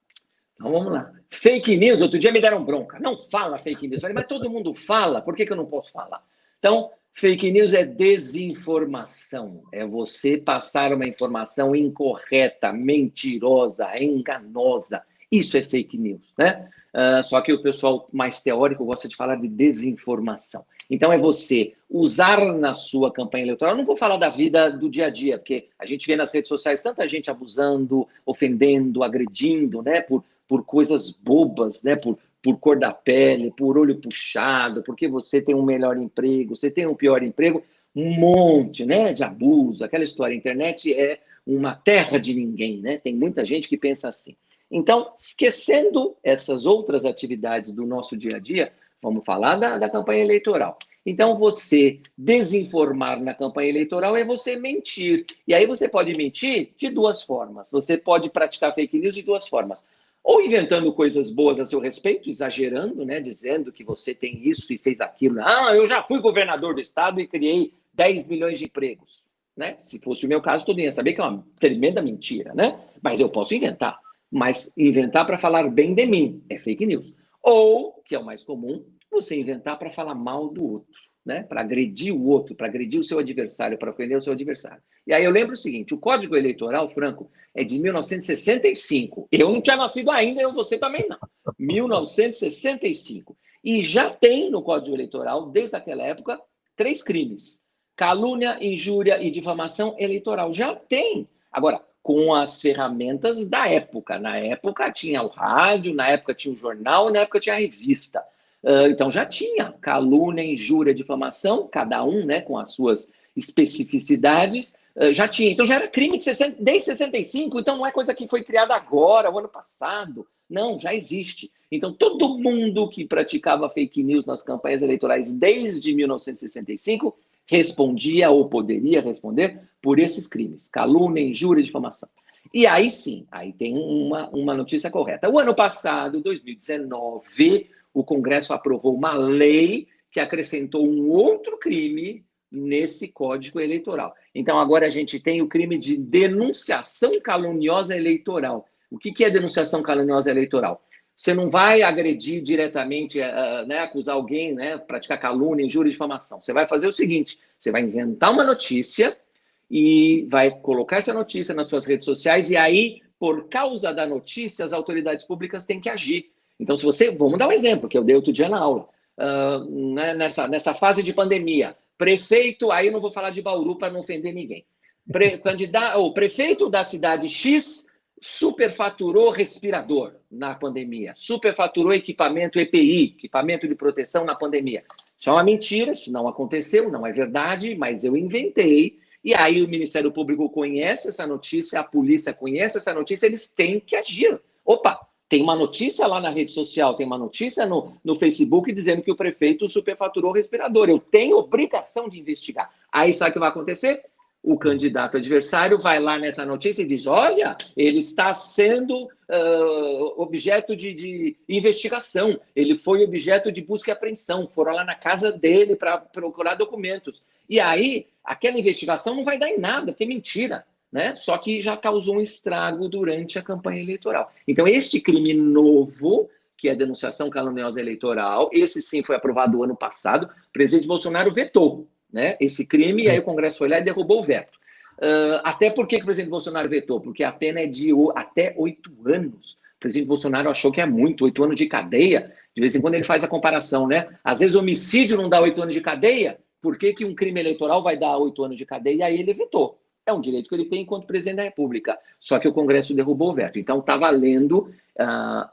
Então vamos lá. Fake news, outro dia me deram bronca. Não fala fake news. Mas todo mundo fala, por que eu não posso falar? Então, fake news é desinformação. É você passar uma informação incorreta, mentirosa, enganosa. Isso é fake news, né? Só que o pessoal mais teórico gosta de falar de desinformação. Então, é você usar na sua campanha eleitoral. Eu não vou falar da vida do dia a dia, porque a gente vê nas redes sociais tanta gente abusando, ofendendo, agredindo, né? Por coisas bobas, né? Por cor da pele, por olho puxado, porque você tem um melhor emprego, você tem um pior emprego, um monte, né, de abuso, aquela história. A internet é uma terra de ninguém, né? Tem muita gente que pensa assim. Então, esquecendo essas outras atividades do nosso dia a dia, vamos falar da campanha eleitoral. Então, você desinformar na campanha eleitoral é você mentir. E aí você pode mentir de duas formas. Você pode praticar fake news de duas formas. Ou inventando coisas boas a seu respeito, exagerando, né, dizendo que você tem isso e fez aquilo. Eu já fui governador do estado e criei 10 milhões de empregos. Né? Se fosse o meu caso, todo mundo ia saber que é uma tremenda mentira, né? Mas eu posso inventar. Mas inventar para falar bem de mim é fake news. Ou, que é o mais comum, você inventar para falar mal do outro, né? Para agredir o outro, para agredir o seu adversário, para ofender o seu adversário. E aí eu lembro o seguinte, o Código Eleitoral, Franco, é de 1965. Eu não tinha nascido ainda, você também não. 1965. E já tem no Código Eleitoral, desde aquela época, 3 crimes. Calúnia, injúria e difamação eleitoral. Já tem. Agora, com as ferramentas da época. Na época tinha o rádio, na época tinha o jornal, na época tinha a revista. Então já tinha calúnia, injúria, difamação, cada um, né, com as suas especificidades, já tinha. Então já era crime desde 65, então não é coisa que foi criada agora, o ano passado. Não, já existe. Então todo mundo que praticava fake news nas campanhas eleitorais desde 1965 respondia ou poderia responder por esses crimes: calúnia, injúria e difamação. E aí sim, aí tem uma notícia correta. O ano passado, 2019, o Congresso aprovou uma lei que acrescentou um outro crime nesse Código Eleitoral. Então, agora a gente tem o crime de denunciação caluniosa eleitoral. O que é denunciação caluniosa eleitoral? Você não vai agredir diretamente, acusar alguém, praticar calúnia, injúria e difamação. Você vai fazer o seguinte: você vai inventar uma notícia e vai colocar essa notícia nas suas redes sociais, e aí, por causa da notícia, as autoridades públicas têm que agir. Então, vamos dar um exemplo, que eu dei outro dia na aula. Nessa fase de pandemia, prefeito, aí eu não vou falar de Bauru para não ofender ninguém. O prefeito da cidade X superfaturou respirador na pandemia, superfaturou equipamento EPI, equipamento de proteção na pandemia. Isso é uma mentira, isso não aconteceu, não é verdade, mas eu inventei. E aí o Ministério Público conhece essa notícia, a polícia conhece essa notícia, eles têm que agir. Opa, tem uma notícia lá na rede social, tem uma notícia no Facebook dizendo que o prefeito superfaturou o respirador. Eu tenho obrigação de investigar. Aí sabe o que vai acontecer? O candidato adversário vai lá nessa notícia e diz: olha, ele está sendo objeto de investigação, ele foi objeto de busca e apreensão, foram lá na casa dele para procurar documentos. E aí, aquela investigação não vai dar em nada, porque é mentira, né? Só que já causou um estrago durante a campanha eleitoral. Então, este crime novo, que é a denunciação caluniosa eleitoral, esse sim foi aprovado no ano passado, o presidente Bolsonaro vetou, né, esse crime, e aí o Congresso foi lá e derrubou o veto. Até porque o presidente Bolsonaro vetou? Porque a pena é de até 8 anos. O presidente Bolsonaro achou que é muito, 8 anos de cadeia. De vez em quando ele faz a comparação, né? Às vezes homicídio não dá 8 anos de cadeia, por que um crime eleitoral vai dar 8 anos de cadeia? E aí ele vetou. É um direito que ele tem enquanto presidente da República. Só que o Congresso derrubou o veto. Então está valendo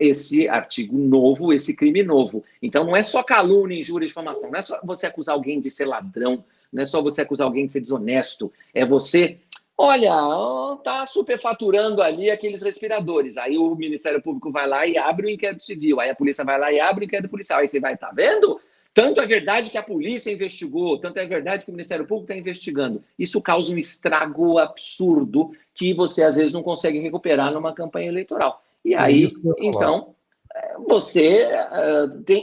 esse artigo novo, esse crime novo. Então não é só calúnia, injúria e difamação. Não é só você acusar alguém de ser ladrão. Não é só você acusar alguém de ser desonesto. É você, olha, está superfaturando ali aqueles respiradores. Aí o Ministério Público vai lá e abre o inquérito civil. Aí a polícia vai lá e abre o inquérito policial. Aí você vai, tá vendo? Tanto é verdade que a polícia investigou, tanto é verdade que o Ministério Público está investigando. Isso causa um estrago absurdo que você, às vezes, não consegue recuperar numa campanha eleitoral. E aí, então, você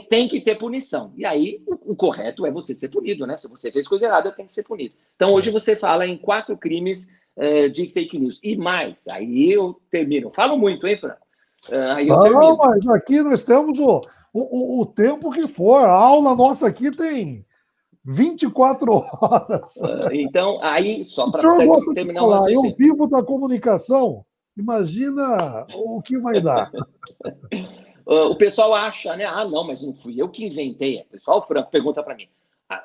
tem que ter punição. E aí, o correto é você ser punido, né? Se você fez coisa errada, tem que ser punido. Então, hoje você fala em 4 crimes de fake news. E mais, aí eu termino. Falo muito, hein, Franco? Aí eu termino. Não, mas aqui nós temos o tempo que for. A aula nossa aqui tem 24 horas. Então, aí, só para terminar o raciocínio. Eu vivo da comunicação. Imagina o que vai dar. O pessoal acha, né? Ah, não, mas não fui eu que inventei. O pessoal franco pergunta para mim.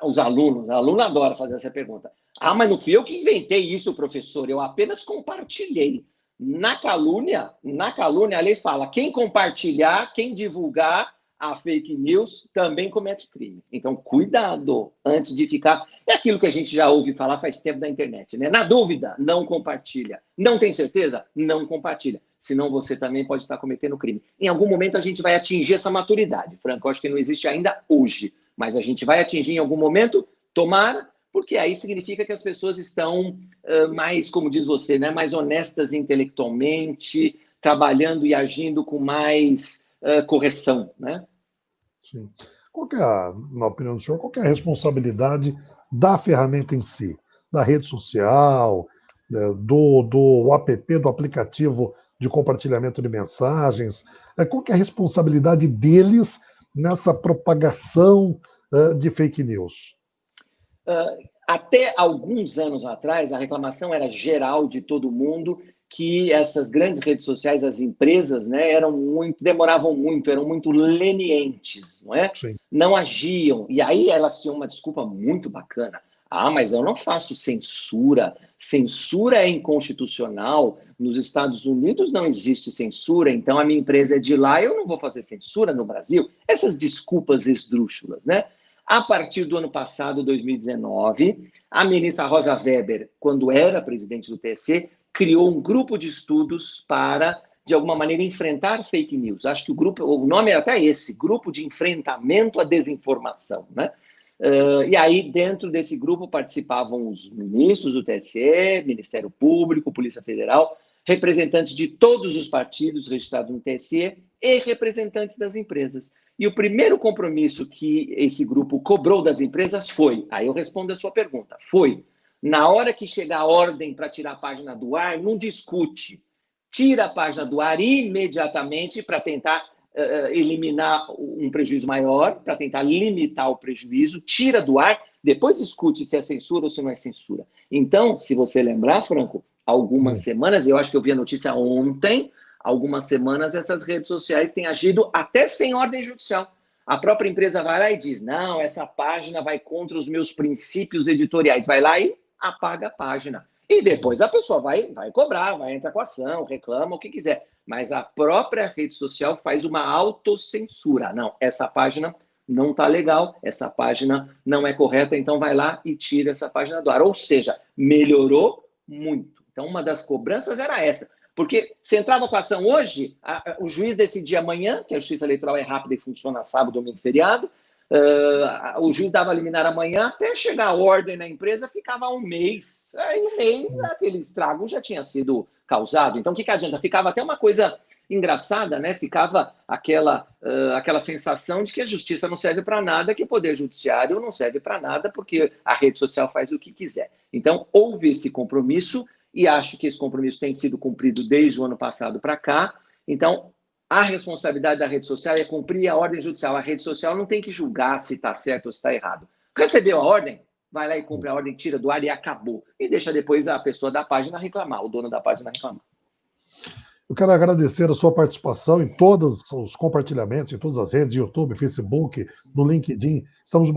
Os alunos adoram fazer essa pergunta. Ah, mas não fui eu que inventei isso, professor. Eu apenas compartilhei. Na calúnia, a lei fala: quem compartilhar, quem divulgar a fake news também comete crime. Então, cuidado antes de ficar... É aquilo que a gente já ouve falar faz tempo da internet, né? Na dúvida, não compartilha. Não tem certeza? Não compartilha. Senão você também pode estar cometendo crime. Em algum momento a gente vai atingir essa maturidade, Franco. Eu acho que não existe ainda hoje, mas a gente vai atingir em algum momento, tomara, porque aí significa que as pessoas estão mais, como diz você, né, mais honestas intelectualmente, trabalhando e agindo com mais correção, né? Sim. Qual que é, na opinião do senhor, qual que é a responsabilidade da ferramenta em si? Da rede social, do app, do aplicativo de compartilhamento de mensagens? Qual que é a responsabilidade deles nessa propagação de fake news? Até alguns anos atrás, a reclamação era geral de todo mundo, que essas grandes redes sociais, as empresas, né, demoravam muito, eram muito lenientes, não é? Sim. Não agiam. E aí elas tinham uma desculpa muito bacana. Ah, mas eu não faço censura. Censura é inconstitucional. Nos Estados Unidos não existe censura, então a minha empresa é de lá, eu não vou fazer censura no Brasil. Essas desculpas esdrúxulas, né? A partir do ano passado, 2019, a ministra Rosa Weber, quando era presidente do TSE, criou um grupo de estudos para, de alguma maneira, enfrentar fake news. Acho que o nome era até esse, Grupo de Enfrentamento à Desinformação, né? E aí, dentro desse grupo, participavam os ministros do TSE, Ministério Público, Polícia Federal, representantes de todos os partidos registrados no TSE e representantes das empresas. E o primeiro compromisso que esse grupo cobrou das empresas foi, aí eu respondo a sua pergunta, foi, na hora que chegar a ordem para tirar a página do ar, não discute. Tira a página do ar imediatamente para tentar eliminar um prejuízo maior, para tentar limitar o prejuízo, tira do ar, depois discute se é censura ou se não é censura. Então, se você lembrar, Franco, algumas semanas, eu acho que eu vi a notícia ontem, algumas semanas essas redes sociais têm agido até sem ordem judicial. A própria empresa vai lá e diz, não, essa página vai contra os meus princípios editoriais. Vai lá e apaga a página. E depois a pessoa vai cobrar, vai entrar com ação, reclama, o que quiser. Mas a própria rede social faz uma autocensura. Não, essa página não está legal, essa página não é correta, então vai lá e tira essa página do ar. Ou seja, melhorou muito. Então, uma das cobranças era essa. Porque se entrava com a ação hoje, o juiz decidia amanhã, que a justiça eleitoral é rápida e funciona sábado, domingo, feriado, o juiz dava liminar amanhã, até chegar a ordem na empresa, ficava um mês. Aí um mês, aquele estrago já tinha sido causado. Então, o que adianta? Ficava até uma coisa engraçada, né? Ficava aquela sensação de que a justiça não serve para nada, que o Poder Judiciário não serve para nada, porque a rede social faz o que quiser. Então, houve esse compromisso, e acho que esse compromisso tem sido cumprido desde o ano passado para cá. Então, a responsabilidade da rede social é cumprir a ordem judicial. A rede social não tem que julgar se está certo ou se está errado. Recebeu a ordem, vai lá e cumpre a ordem, tira do ar e acabou. E deixa depois a pessoa da página reclamar, o dono da página reclamar. Eu quero agradecer a sua participação em todos os compartilhamentos, em todas as redes, YouTube, Facebook, no LinkedIn. Estamos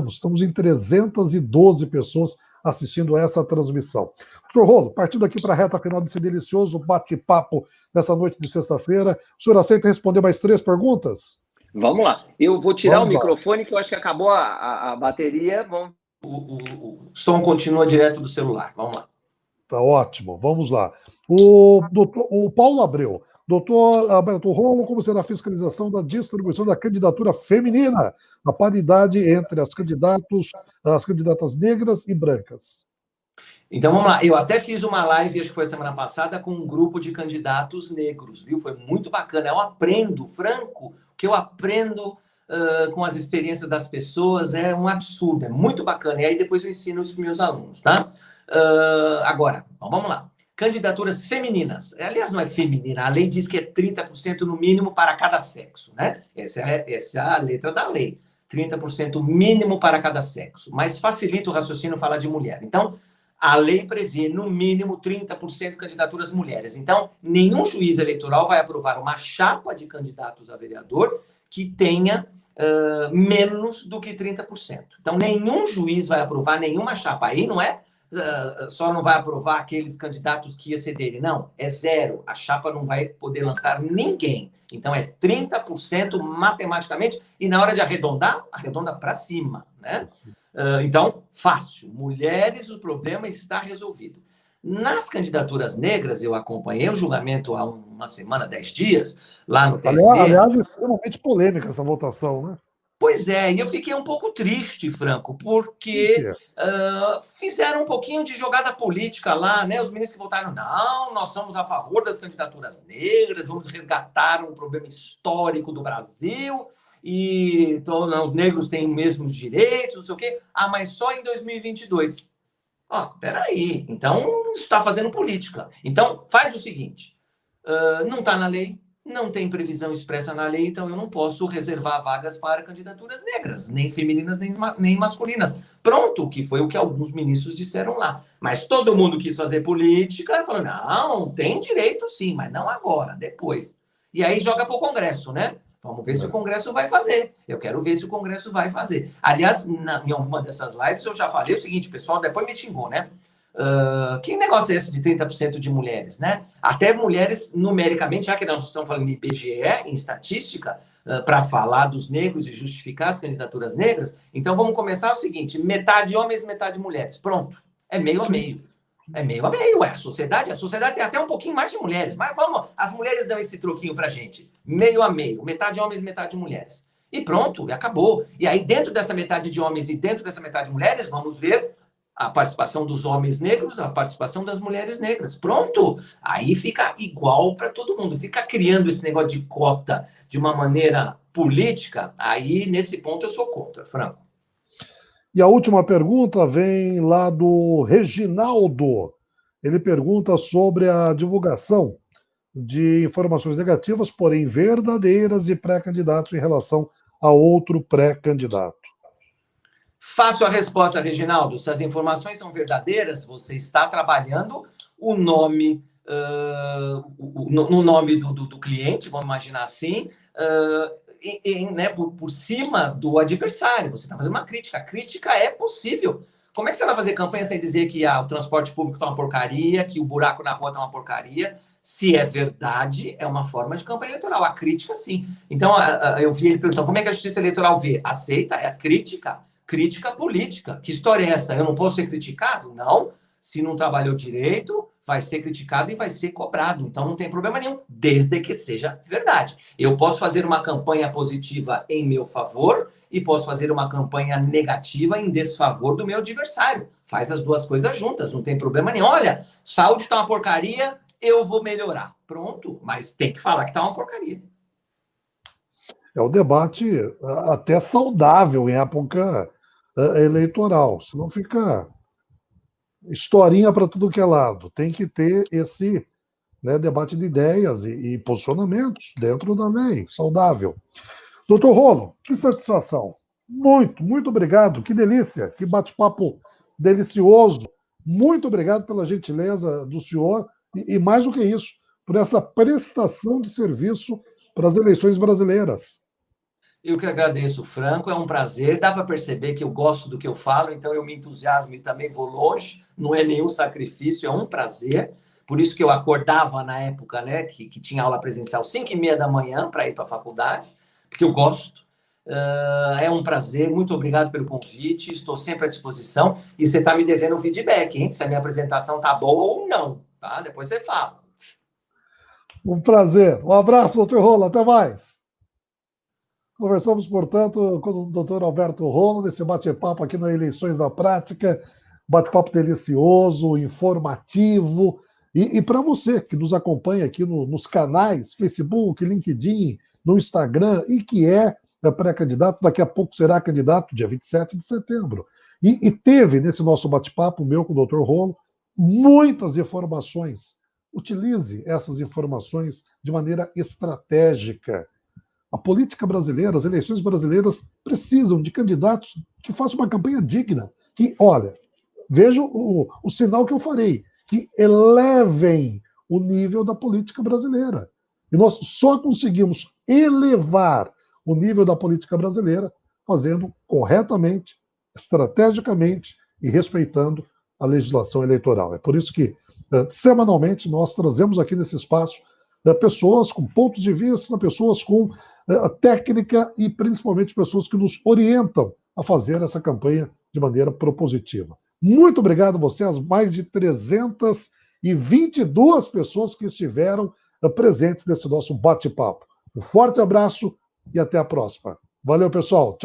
estamos em 312 pessoas assistindo a essa transmissão. Doutor Rolo, partindo aqui para a reta final desse delicioso bate-papo nessa noite de sexta-feira, o senhor aceita responder mais 3 perguntas? Vamos lá. Eu vou tirar o microfone, que eu acho que acabou a bateria. O som continua direto do celular. Vamos lá. Tá ótimo, vamos lá. O Paulo Abreu. Doutor Alberto Rolo, como será a fiscalização da distribuição da candidatura feminina, a paridade entre as candidatas negras e brancas? Então, vamos lá. Eu até fiz uma live, acho que foi semana passada, com um grupo de candidatos negros, viu? Foi muito bacana. Eu aprendo, Franco, o que eu aprendo com as experiências das pessoas é um absurdo, é muito bacana. E aí depois eu ensino isso para meus alunos, tá? Agora, vamos lá. Candidaturas femininas. Aliás, não é feminina. A lei diz que é 30% no mínimo para cada sexo, né? Essa é a letra da lei. 30% mínimo para cada sexo. Mas facilita o raciocínio falar de mulher. Então, a lei prevê, no mínimo, 30% candidaturas mulheres. Então, nenhum juiz eleitoral vai aprovar uma chapa de candidatos a vereador que tenha menos do que 30%. Então, nenhum juiz vai aprovar nenhuma chapa. Aí não é só não vai aprovar aqueles candidatos que excederem. Não, é 0. A chapa não vai poder lançar ninguém. Então, é 30% matematicamente. E na hora de arredondar, arredonda para cima, né? Então, fácil. Mulheres, o problema está resolvido. Nas candidaturas negras, eu acompanhei o julgamento há uma semana, 10 dias, lá no TSE. Aliás, é extremamente polêmica essa votação, né? Pois é, e eu fiquei um pouco triste, Franco, porque fizeram um pouquinho de jogada política lá, né? Os ministros que votaram, não, nós somos a favor das candidaturas negras, vamos resgatar um problema histórico do Brasil, e então, os negros têm os mesmos direitos, não sei o quê. Ah, mas só em 2022. Peraí, então está fazendo política. Então, faz o seguinte, não está na lei, não tem previsão expressa na lei, então eu não posso reservar vagas para candidaturas negras, nem femininas, nem masculinas. Pronto, que foi o que alguns ministros disseram lá. Mas todo mundo quis fazer política, falou, não, tem direito sim, mas não agora, depois. E aí joga para o Congresso, né? Vamos ver se o Congresso vai fazer. Eu quero ver se o Congresso vai fazer. Aliás, em alguma dessas lives eu já falei o seguinte, o pessoal depois me xingou, né? Que negócio é esse de 30% de mulheres, né? Até mulheres, numericamente, já que nós estamos falando de IBGE, em estatística, para falar dos negros e justificar as candidaturas negras, então vamos começar o seguinte, metade homens, metade mulheres. Pronto, é meio a meio. É meio a meio, a sociedade tem até um pouquinho mais de mulheres, mas vamos, as mulheres dão esse troquinho pra gente. Meio a meio, metade homens, metade mulheres. E pronto, e acabou. E aí, dentro dessa metade de homens e dentro dessa metade de mulheres, vamos ver a participação dos homens negros, a participação das mulheres negras. Pronto! Aí fica igual para todo mundo. Fica criando esse negócio de cota de uma maneira política, aí, nesse ponto, eu sou contra, Franco. E a última pergunta vem lá do Reginaldo. Ele pergunta sobre a divulgação de informações negativas, porém verdadeiras, de pré-candidatos em relação a outro pré-candidato. Faço a resposta, Reginaldo. Se as informações são verdadeiras, você está trabalhando o nome, no nome do cliente, vamos imaginar assim, né, por cima do adversário. Você está fazendo uma crítica. A crítica é possível. Como é que você vai fazer campanha sem dizer que o transporte público está uma porcaria, que o buraco na rua está uma porcaria? Se é verdade, é uma forma de campanha eleitoral. A crítica, sim. Então, eu vi ele perguntando, como é que a Justiça Eleitoral vê? Aceita? É a crítica. Crítica política. Que história é essa? Eu não posso ser criticado? Não. Se não trabalhou direito, vai ser criticado e vai ser cobrado. Então, não tem problema nenhum, desde que seja verdade. Eu posso fazer uma campanha positiva em meu favor e posso fazer uma campanha negativa em desfavor do meu adversário. Faz as duas coisas juntas, não tem problema nenhum. Olha, saúde está uma porcaria, eu vou melhorar. Pronto, mas tem que falar que está uma porcaria. É um debate até saudável em época eleitoral, senão fica historinha para tudo que é lado. Tem que ter esse, né, debate de ideias e posicionamentos dentro da lei, saudável. Doutor Rolo, que satisfação. Muito obrigado. Que delícia, que bate-papo delicioso. Muito obrigado pela gentileza do senhor e mais do que isso, por essa prestação de serviço para as eleições brasileiras. Eu que agradeço, Franco, é um prazer. Dá para perceber que eu gosto do que eu falo, então eu me entusiasmo e também vou longe. Não é nenhum sacrifício, é um prazer. Por isso que eu acordava na época, né, que tinha aula presencial 5h30 da manhã para ir para a faculdade, porque eu gosto. É um prazer, muito obrigado pelo convite, estou sempre à disposição. E você está me devendo um feedback, hein? Se a minha apresentação está boa ou não, tá? Depois você fala. Um prazer. Um abraço, doutor Rolo. Até mais. Conversamos, portanto, com o doutor Alberto Rolo, nesse bate-papo aqui na Eleições da Prática. Bate-papo delicioso, informativo. E para você que nos acompanha aqui nos canais, Facebook, LinkedIn, no Instagram, e que é pré-candidato, daqui a pouco será candidato, dia 27 de setembro. E teve, nesse nosso bate-papo, meu com o doutor Rolo, muitas informações. Utilize essas informações de maneira estratégica. A política brasileira, as eleições brasileiras precisam de candidatos que façam uma campanha digna, que, olha, veja o sinal que eu farei, que elevem o nível da política brasileira. E nós só conseguimos elevar o nível da política brasileira fazendo corretamente, estrategicamente e respeitando a legislação eleitoral. É por isso que, semanalmente, nós trazemos aqui nesse espaço pessoas com pontos de vista, pessoas com técnica e principalmente pessoas que nos orientam a fazer essa campanha de maneira propositiva. Muito obrigado a você, as mais de 322 pessoas que estiveram presentes nesse nosso bate-papo. Um forte abraço e até a próxima. Valeu, pessoal. Tchau.